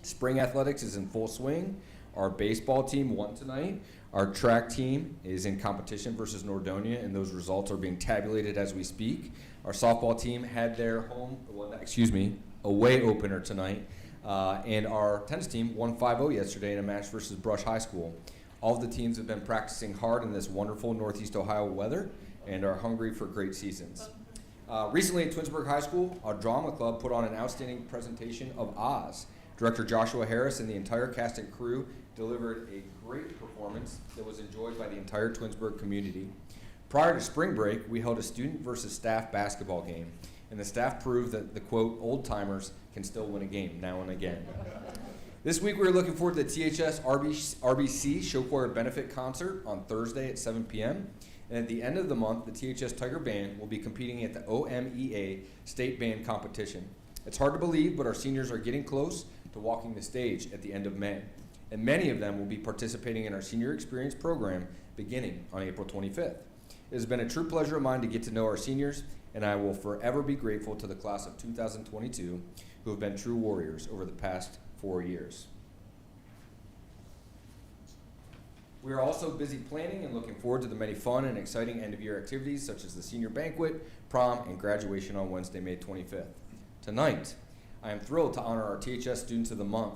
Spring athletics is in full swing. Our baseball team won tonight. Our track team is in competition versus Nordonia, and those results are being tabulated as we speak. Our softball team had their away opener tonight, and our tennis team won 5-0 yesterday in a match versus Brush High School. All of the teams have been practicing hard in this wonderful Northeast Ohio weather and are hungry for great seasons. Recently at Twinsburg High School, our drama club put on an outstanding presentation of Oz. Director Joshua Harris and the entire cast and crew delivered a great performance that was enjoyed by the entire Twinsburg community. Prior to spring break, we held a student versus staff basketball game, and the staff proved that the, quote, old-timers can still win a game now and again. This week, we're looking forward to the THS RBC Show Choir Benefit Concert on Thursday at 7 p.m., and at the end of the month, the THS Tiger Band will be competing at the OMEA State Band Competition. It's hard to believe, but our seniors are getting close to walking the stage at the end of May, and many of them will be participating in our Senior Experience program beginning on April 25th. It has been a true pleasure of mine to get to know our seniors, and I will forever be grateful to the class of 2022 who have been true warriors over the past 4 years. We are also busy planning and looking forward to the many fun and exciting end-of-year activities such as the senior banquet, prom, and graduation on Wednesday, May 25th. Tonight, I am thrilled to honor our THS Students of the Month.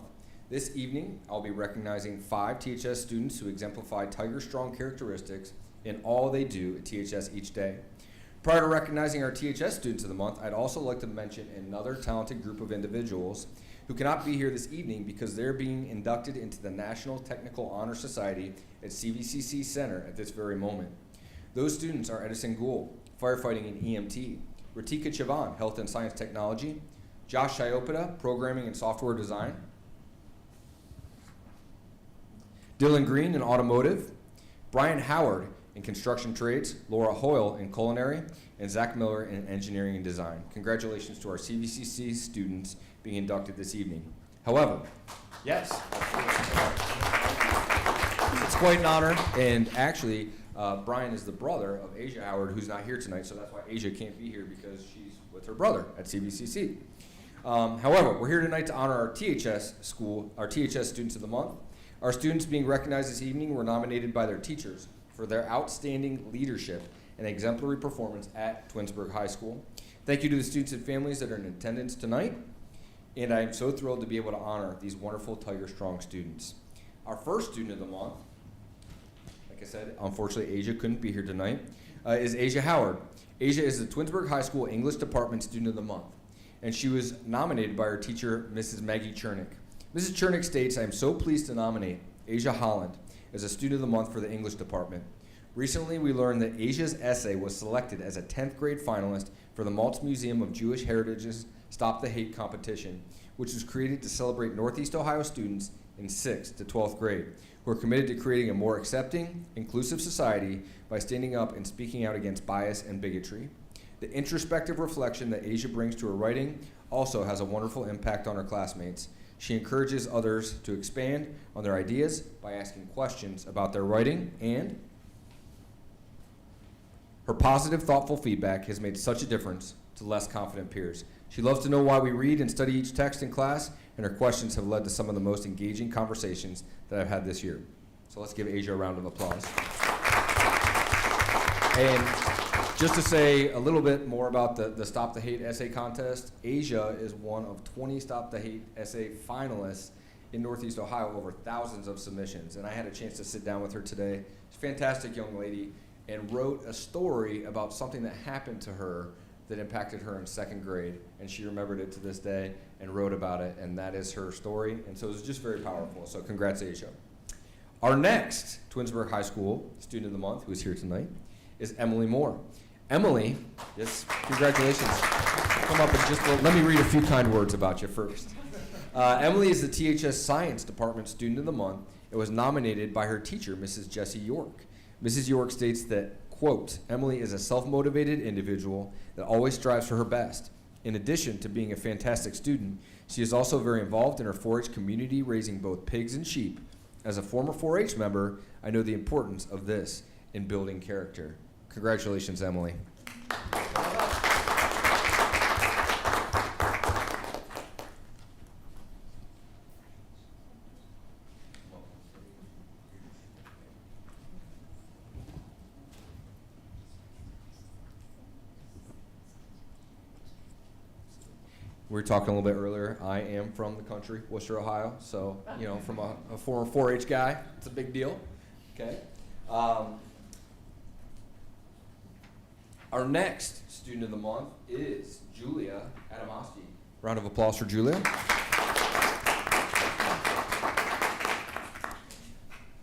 This evening, I'll be recognizing 5 THS students who exemplify Tiger Strong characteristics in all they do at THS each day. Prior to recognizing our THS Students of the Month, I'd also like to mention another talented group of individuals who who cannot be here this evening because they're being inducted into the National Technical Honor Society at CVCC Center at this very moment. Those students are Edison Gould, firefighting and EMT, Ratika Chavan, health and science technology, Josh Shiopita, programming and software design, Dylan Green in automotive, Brian Howard in construction trades, Laura Hoyle in culinary, and Zach Miller in engineering and design. Congratulations to our CVCC students being inducted this evening. However, yes, it's quite an honor, and actually, Brian is the brother of Asia Howard, who's not here tonight, so that's why Asia can't be here, because she's with her brother at CVCC. However, we're here tonight to honor our THS Students of the Month. Our students being recognized this evening were nominated by their teachers for their outstanding leadership and exemplary performance at Twinsburg High School. Thank you to the students and families that are in attendance tonight, and I am so thrilled to be able to honor these wonderful Tiger Strong students. Our first student of the month, like I said, unfortunately Asia couldn't be here tonight, is Asia Howard. Asia is the Twinsburg High School English Department Student of the Month, and she was nominated by her teacher, Mrs. Maggie Chernick. Mrs. Chernick states, I am so pleased to nominate Asia Holland as a Student of the Month for the English Department. Recently, we learned that Asia's essay was selected as a 10th grade finalist for the Maltz Museum of Jewish Heritage's Stop the Hate competition, which was created to celebrate Northeast Ohio students in 6th to 12th grade who are committed to creating a more accepting, inclusive society by standing up and speaking out against bias and bigotry. The introspective reflection that Asia brings to her writing also has a wonderful impact on her classmates. She encourages others to expand on their ideas by asking questions about their writing, and her positive, thoughtful feedback has made such a difference to less confident peers. She loves to know why we read and study each text in class, and her questions have led to some of the most engaging conversations that I've had this year. So let's give Asia a round of applause. And just to say a little bit more about the Stop the Hate essay contest, Asia is one of 20 Stop the Hate essay finalists in Northeast Ohio over thousands of submissions. And I had a chance to sit down with her today. She's a fantastic young lady and wrote a story about something that happened to her that impacted her in 2nd grade. And she remembered it to this day and wrote about it, and that is her story. And so it was just very powerful. So congrats, Asia. Our next Twinsburg High School Student of the Month, who is here tonight, is Emily Moore. Emily, yes, congratulations. Come up and just let me read a few kind words about you first. Emily is the THS Science Department Student of the Month and was nominated by her teacher, Mrs. Jessie York. Mrs. York states that, quote, Emily is a self-motivated individual that always strives for her best. In addition to being a fantastic student, she is also very involved in her 4-H community, raising both pigs and sheep. As a former 4-H member, I know the importance of this in building character. Congratulations, Emily. We were talking a little bit earlier. I am from the country, Worcester, Ohio. So, you know, from a former 4-H guy, it's a big deal. Okay. Our next Student of the Month is Julia Adamowski. Round of applause for Julia.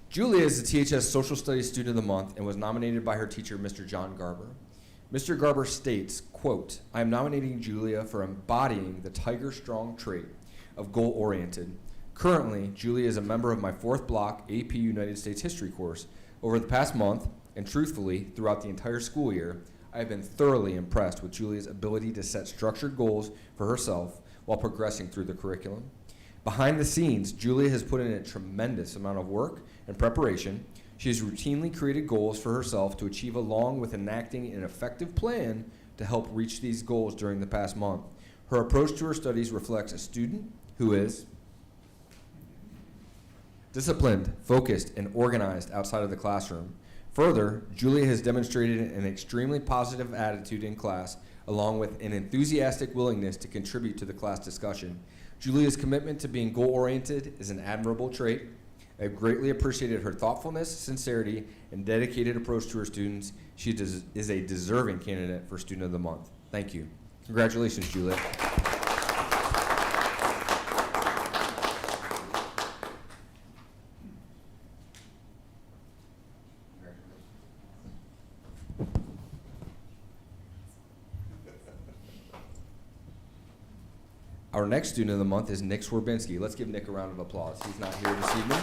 Julia is the THS Social Studies Student of the Month and was nominated by her teacher, Mr. John Garber. Mr. Garber states, quote, I am nominating Julia for embodying the Tiger Strong trait of goal-oriented. Currently, Julia is a member of my 4th block AP United States History course. Over the past month, and truthfully, throughout the entire school year, I have been thoroughly impressed with Julia's ability to set structured goals for herself while progressing through the curriculum. Behind the scenes, Julia has put in a tremendous amount of work and preparation. She has routinely created goals for herself to achieve along with enacting an effective plan to help reach these goals during the past month. Her approach to her studies reflects a student who is disciplined, focused, and organized outside of the classroom. Further, Julia has demonstrated an extremely positive attitude in class, along with an enthusiastic willingness to contribute to the class discussion. Julia's commitment to being goal-oriented is an admirable trait. I have greatly appreciated her thoughtfulness, sincerity, and dedicated approach to her students. She is a deserving candidate for Student of the Month. Thank you. Congratulations, Julia. Our next student of the month is Nick Swerbinski. Let's give Nick a round of applause. He's not here this evening.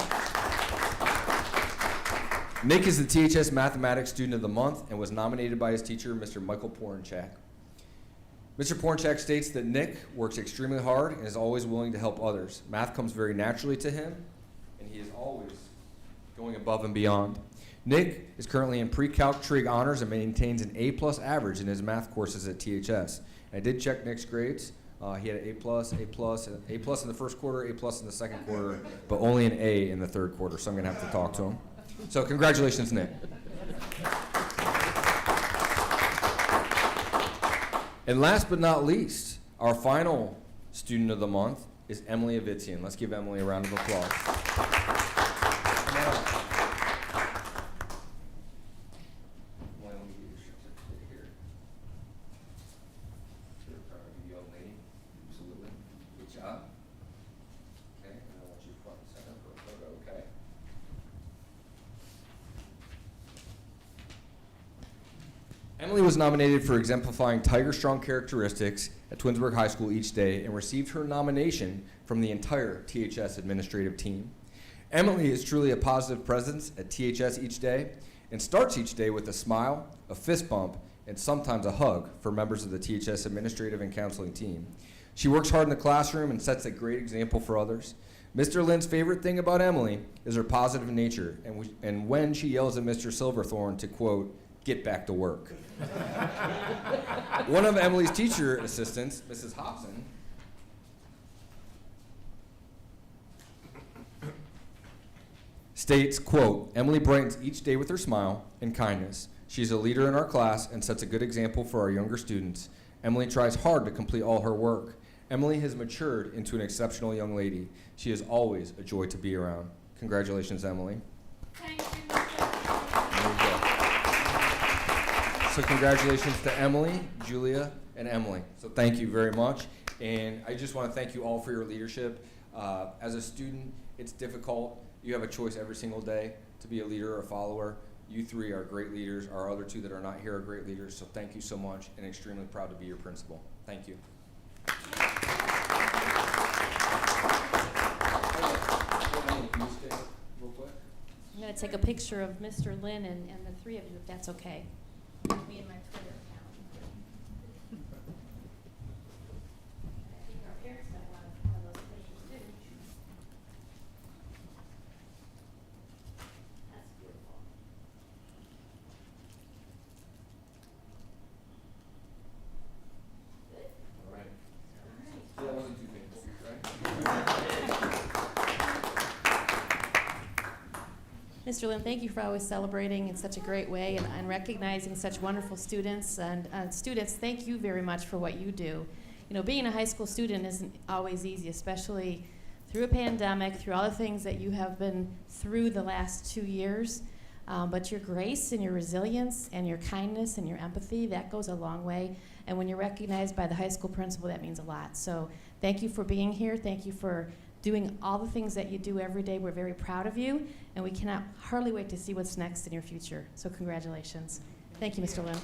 Nick is the THS Mathematics Student of the Month and was nominated by his teacher, Mr. Michael Porinchak. Mr. Porinchak states that Nick works extremely hard and is always willing to help others. Math comes very naturally to him, and he is always going above and beyond. Nick is currently in pre-calc trig honors and maintains an A+ average in his math courses at THS. I did check Nick's grades. He had an A+, A+ in the first quarter, A+ in the second quarter, but only an A in the third quarter, so I'm gonna have to talk to him. So congratulations, Nick. And last but not least, our final student of the month is Emily Avitzian. Let's give Emily a round of applause. Emily was nominated for exemplifying Tiger Strong characteristics at Twinsburg High School each day and received her nomination from the entire THS administrative team. Emily is truly a positive presence at THS each day and starts each day with a smile, a fist bump, and sometimes a hug for members of the THS administrative and counseling team. She works hard in the classroom and sets a great example for others. Mr. Lynn's favorite thing about Emily is her positive nature and when she yells at Mr. Silverthorne to, quote, "Get back to work." One of Emily's teacher assistants, Mrs. Hobson, states, quote, "Emily brightens each day with her smile and kindness. She's a leader in our class and sets a good example for our younger students. Emily tries hard to complete all her work. Emily has matured into an exceptional young lady. She is always a joy to be around." Congratulations, Emily. Thank you. So congratulations to Emily, Julia, and Emily. So thank you very much. And I just want to thank you all for your leadership. As a student, it's difficult. You have a choice every single day to be a leader or a follower. You three are great leaders. Our other two that are not here are great leaders. So thank you so much, and extremely proud to be your principal. Thank you. I'm going to take a picture of Mr. Lynn and the three of you, if that's okay. Me and my Twitter account. I think our parents might want one of those pictures too. That's beautiful. Good? All right. All right. That wasn't too painful, right? Mr. Lynn, thank you for always celebrating in such a great way and recognizing such wonderful students. And students, thank you very much for what you do. You know, being a high school student isn't always easy, especially through a pandemic, through all the things that you have been through the last 2 years. But your grace and your resilience and your kindness and your empathy, that goes a long way. And when you're recognized by the high school principal, that means a lot. So thank you for being here. Thank you for doing all the things that you do every day. We're very proud of you, and we cannot hardly wait to see what's next in your future. So congratulations. Thank you, Mr. Lynn.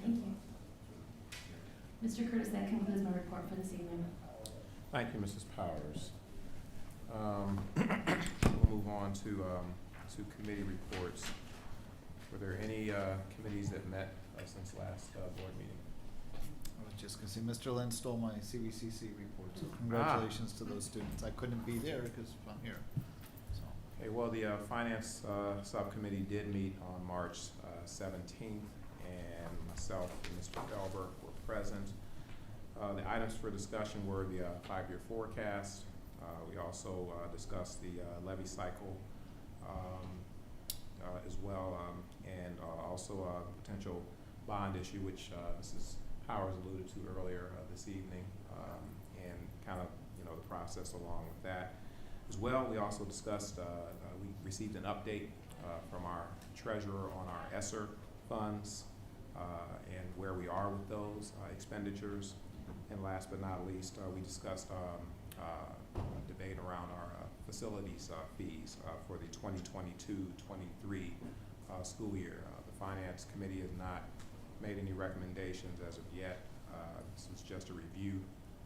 Thank you. Mr. Curtis, that concludes my report for this evening. Thank you, Mrs. Powers. We'll move on to committee reports. Were there any committees that met since last board meeting? I was just going to say, Mr. Lynn stole my CVCC report, so congratulations to those students. I couldn't be there because I'm here. So. Okay, well, the finance subcommittee did meet on March 17th, and myself and Mr. Felber were present. The items for discussion were the 5-year forecast. We also discussed the levy cycle as well, and also a potential bond issue, which Mrs. Powers alluded to earlier this evening, and kind of, you know, the process along with that. As well, we also discussed, we received an update from our treasurer on our ESSER funds and where we are with those expenditures. And last but not least, we discussed debate around our facilities fees for the 2022-23 school year. The Finance Committee has not made any recommendations as of yet. This is just a review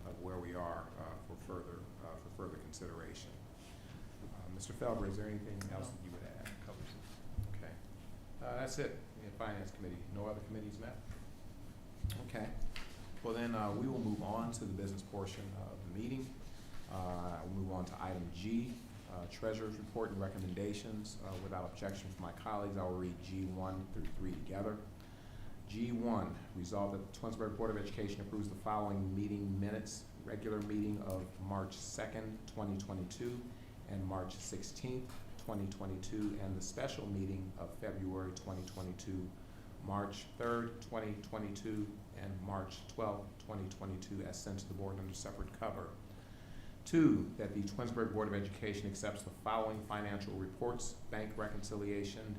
of where we are for further consideration. Mr. Felber, is there anything else that you would add? Covers it. Okay. That's it. The Finance Committee. No other committees met? Okay. Well, then we will move on to the business portion of the meeting. We'll move on to item G, Treasurer's Report and Recommendations. Without objection from my colleagues, I will read G1 through 3 together. G1, resolved that the Twinsburg Board of Education approves the following meeting minutes: regular meeting of March 2nd, 2022, and March 16th, 2022, and the special meeting of February 2022, March 3rd, 2022, and March 12th, 2022, as sent to the board under separate cover. 2, that the Twinsburg Board of Education accepts the following financial reports: bank reconciliation,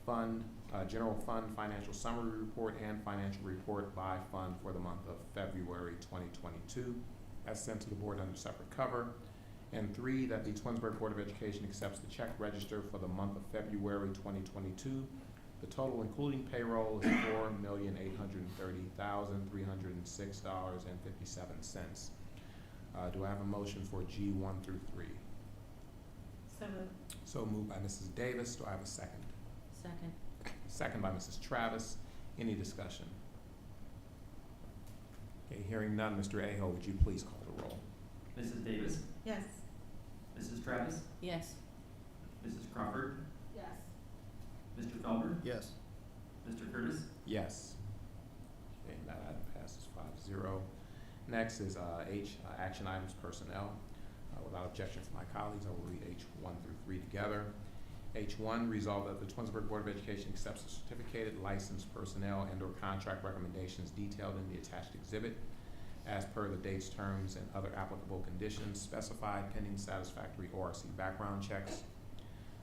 fund, general fund financial summary report, and financial report by fund for the month of February 2022, as sent to the board under separate cover. And 3, that the Twinsburg Board of Education accepts the check register for the month of February 2022. The total, including payroll, is $4,830,306.57. Do I have a motion for G1 through 3? So moved. So moved by Mrs. Davis. Do I have a second? Second. Second by Mrs. Travis. Any discussion? Okay, hearing none, Mr. Aho, would you please call the roll? Mrs. Davis, Yes. Mrs. Travis, Yes. Mrs. Crawford, Yes. Mr. Felber, Yes. Mr. Curtis, Yes. Okay, that item passes 5-0. Next is H, action items personnel. Without objection from my colleagues, I will read H1 through 3 together. H1, resolved that the Twinsburg Board of Education accepts the certificated licensed personnel and/or contract recommendations detailed in the attached exhibit as per the dates, terms, and other applicable conditions specified pending satisfactory ORC background checks.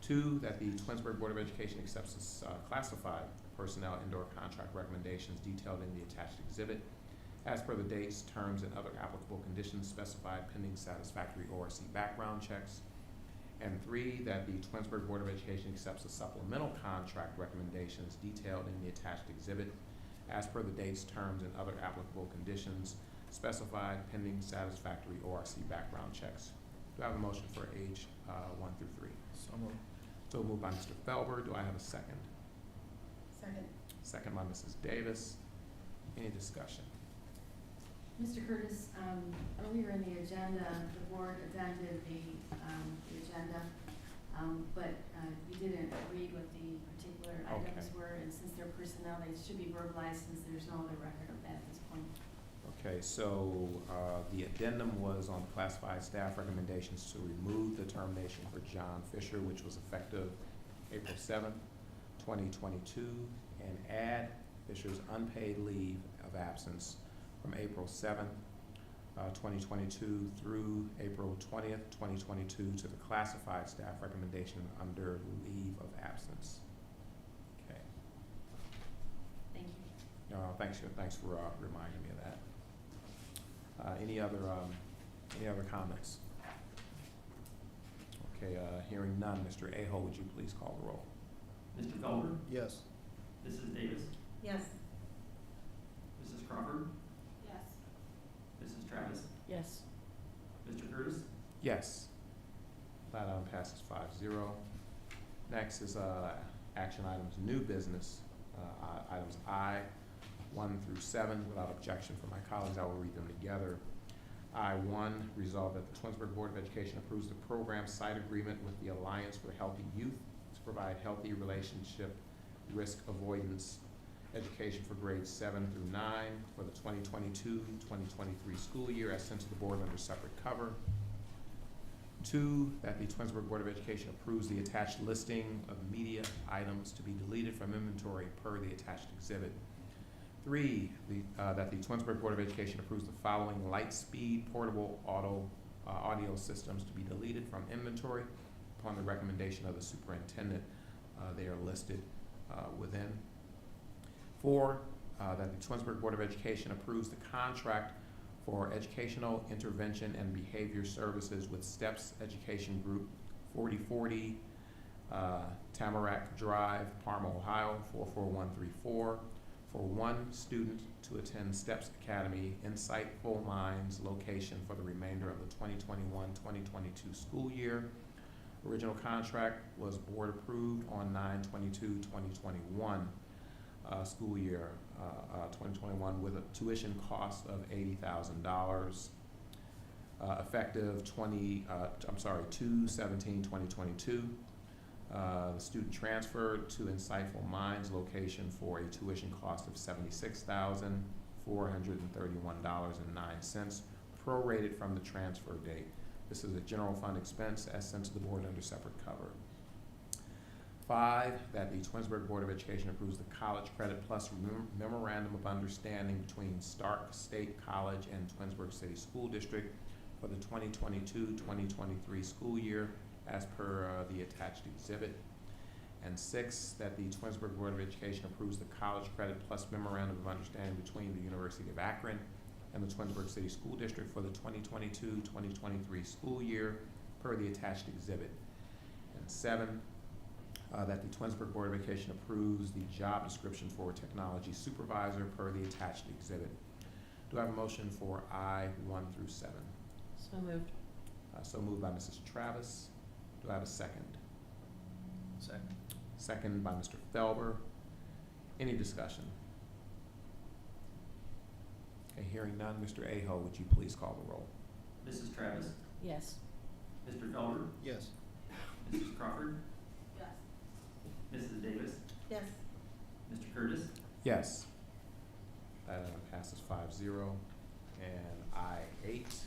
2, that the Twinsburg Board of Education accepts the classified personnel and/or contract recommendations detailed in the attached exhibit as per the dates, terms, and other applicable conditions specified pending satisfactory ORC background checks. And 3, that the Twinsburg Board of Education accepts the supplemental contract recommendations detailed in the attached exhibit as per the dates, terms, and other applicable conditions specified pending satisfactory ORC background checks. Do I have a motion for H1 through 3? So moved. So moved by Mr. Felber. Do I have a second? Second. Second by Mrs. Davis. Any discussion? Mr. Curtis, earlier in the agenda, the board adopted the agenda, but you didn't read what the particular items Okay. were, and since they're personnel, they should be verbalized since there's no other record of that at this point. Okay, so the addendum was on classified staff recommendations to remove the termination for John Fisher, which was effective April 7th, 2022, and add Fisher's unpaid leave of absence from April 7th, 2022 through April 20th, 2022 to the classified staff recommendation under leave of absence. Okay. Thank you. Thanks for reminding me of that. Any other comments? Okay, hearing none, Mr. Aho, would you please call the roll? Mr. Felber, Yes. Mrs. Davis, Yes. Mrs. Crawford, Yes. Mrs. Travis, Yes. Mr. Curtis, Yes. That item passes 5-0. Next is action items, new business, items I1 through 7. Without objection from my colleagues, I will read them together. I1, resolved that the Twinsburg Board of Education approves the program site agreement with the Alliance for Healthy Youth to provide healthy relationship risk avoidance education for grades 7 through 9 for the 2022-2023 school year as sent to the board under separate cover. 2, that the Twinsburg Board of Education approves the attached listing of media items to be deleted from inventory per the attached exhibit. 3, that the Twinsburg Board of Education approves the following Lightspeed portable audio systems to be deleted from inventory upon the recommendation of the superintendent. They are listed within. 4, that the Twinsburg Board of Education approves the contract for educational intervention and behavior services with STEPS Education Group, 4040 Tamarack Drive, Parma, Ohio, 44134, for 1 student to attend STEPS Academy Insightful Minds location for the remainder of the 2021-2022 school year. Original contract was board approved on 9/22/2021 school year, 2021, with a tuition cost of $80,000. Effective 2/17/2022. The student transferred to Insightful Minds location for a tuition cost of $76,431.09, prorated from the transfer date. This is a general fund expense as sent to the board under separate cover. 5, that the Twinsburg Board of Education approves the College Credit Plus Memorandum of Understanding between Stark State College and Twinsburg City School District for the 2022-2023 school year as per the attached exhibit. And 6, that the Twinsburg Board of Education approves the College Credit Plus Memorandum of Understanding between the University of Akron and the Twinsburg City School District for the 2022-2023 school year per the attached exhibit. And 7, that the Twinsburg Board of Education approves the job description for technology supervisor per the attached exhibit. Do I have a motion for I-1 through 7? So moved. So moved by Mrs. Travis. Do I have a second? Second. Second by Mr. Felber. Any discussion? Okay, hearing none, Mr. Aho, would you please call the roll? Mrs. Travis, Yes. Mr. Felber, Yes. Mrs. Crawford, Yes. Mrs. Davis, Yes. Mr. Curtis, Yes. That item passes 5-0. And I-8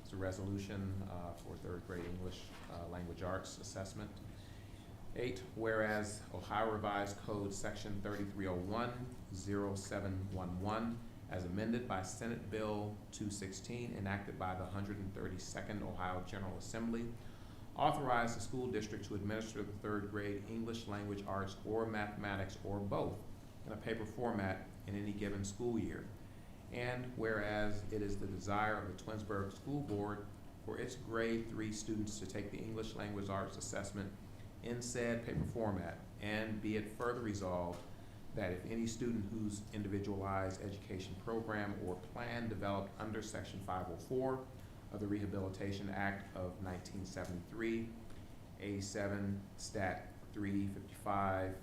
is a resolution for 3rd grade English language arts assessment. 8, whereas Ohio Revised Code Section 3301-0711 as amended by Senate Bill 216 enacted by the 132nd Ohio General Assembly authorized the school district to administer the 3rd grade English language arts or mathematics or both in a paper format in any given school year. And whereas it is the desire of the Twinsburg School Board for its grade 3 students to take the English language arts assessment in said paper format, and be it further resolved that if any student whose individualized education program or plan developed under Section 504 of the Rehabilitation Act of 1973, A7 Stat 355-29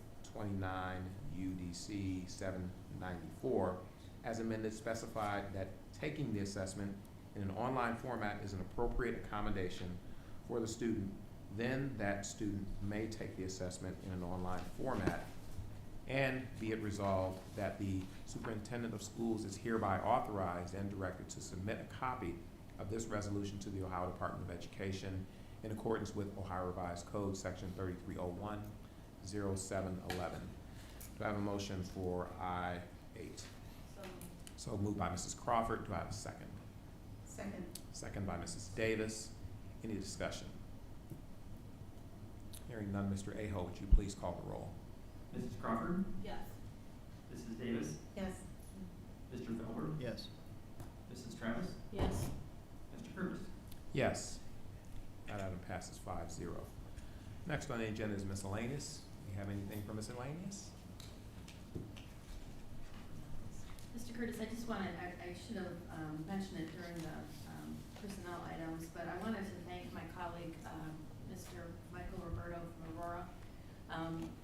UDC 794, as amended, specified that taking the assessment in an online format is an appropriate accommodation for the student, then that student may take the assessment in an online format. And be it resolved that the superintendent of schools is hereby authorized and directed to submit a copy of this resolution to the Ohio Department of Education in accordance with Ohio Revised Code Section 3301-0711. Do I have a motion for I-8? So moved by Mrs. Crawford. Do I have a second? Second. Second by Mrs. Davis. Any discussion? Hearing none, Mr. Aho, would you please call the roll? Mrs. Crawford, Yes. Mrs. Davis, Yes. Mr. Felber, Yes. Mrs. Travis, Yes. Mr. Curtis. Yes. That item passes 5-0. Next on the agenda is miscellaneous. Do you have anything for miscellaneous? Mr. Curtis, I just wanted, I should have mentioned it during the personnel items, but I wanted to thank my colleague, Mr. Michael Roberto from Aurora.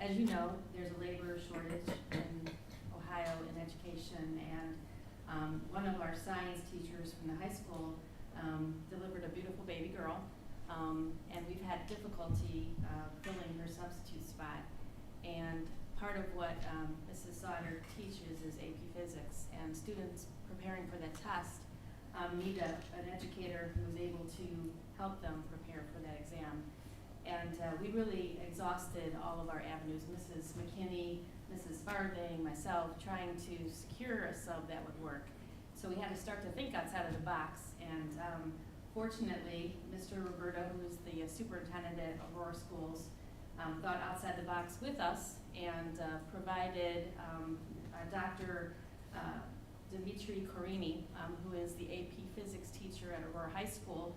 As you know, there's a labor shortage in Ohio in education, and one of our science teachers from the high school delivered a beautiful baby girl, and we've had difficulty filling her substitute spot. And part of what Mrs. Sauter teaches is AP Physics, and students preparing for that test need an educator who's able to help them prepare for that exam. And we really exhausted all of our avenues, Mrs. McKinney, Mrs. Farthing, myself, trying to secure a sub that would work. So we had to start to think outside of the box, and Fortunately, Mr. Roberto, who is the superintendent at Aurora Schools, thought outside the box with us and provided Dr. Dimitri Corini, who is the AP Physics teacher at Aurora High School,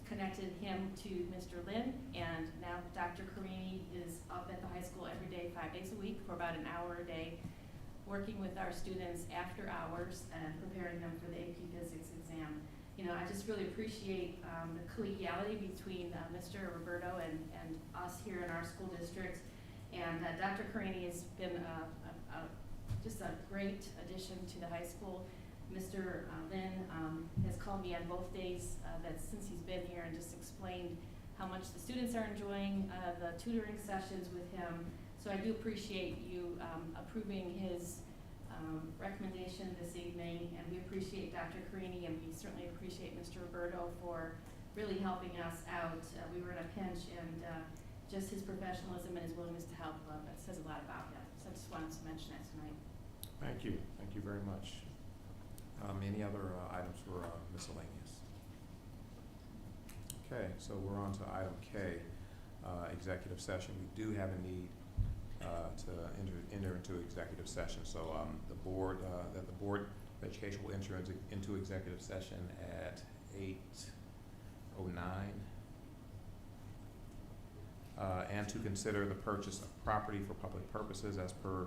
connected him to Mr. Lin, and now Dr. Corini is up at the high school every day, 5 days a week, for about an hour a day, working with our students after hours and preparing them for the AP Physics exam. You know, I just really appreciate the collegiality between Mr. Roberto and us here in our school district. And Dr. Carini has been just a great addition to the high school. Mr. Lin has called me on both days since he's been here and just explained how much the students are enjoying the tutoring sessions with him. So I do appreciate you approving his recommendation this evening, and we appreciate Dr. Carini, and we certainly appreciate Mr. Roberto for really helping us out. We were in a pinch, and just his professionalism and his willingness to help it says a lot about him. So I just wanted to mention that tonight. Thank you very much. Any other items for miscellaneous? Okay, so we're on to item K, executive session. We do have a need to enter into executive session. So the board of education will enter into executive session at 8:09, and to consider the purchase of property for public purposes as per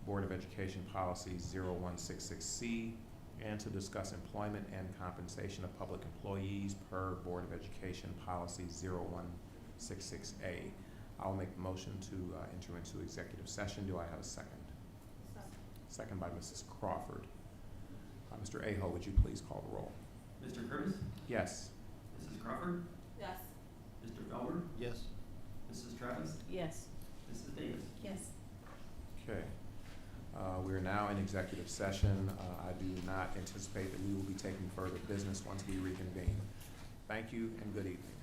Board of Education Policy 0166C, and to discuss employment and compensation of public employees per Board of Education Policy 0166A. I'll make the motion to enter into executive session. Do I have a second? Second by Mrs. Crawford. Mr. Aho, would you please call the roll? Mr. Curtis? Yes. Mrs. Crawford? Yes. Mr. Felber? Yes. Mrs. Travis? Yes. Mrs. Davis? Yes. Okay. We are now in executive session. I do not anticipate that we will be taking further business once we reconvene. Thank you and good evening.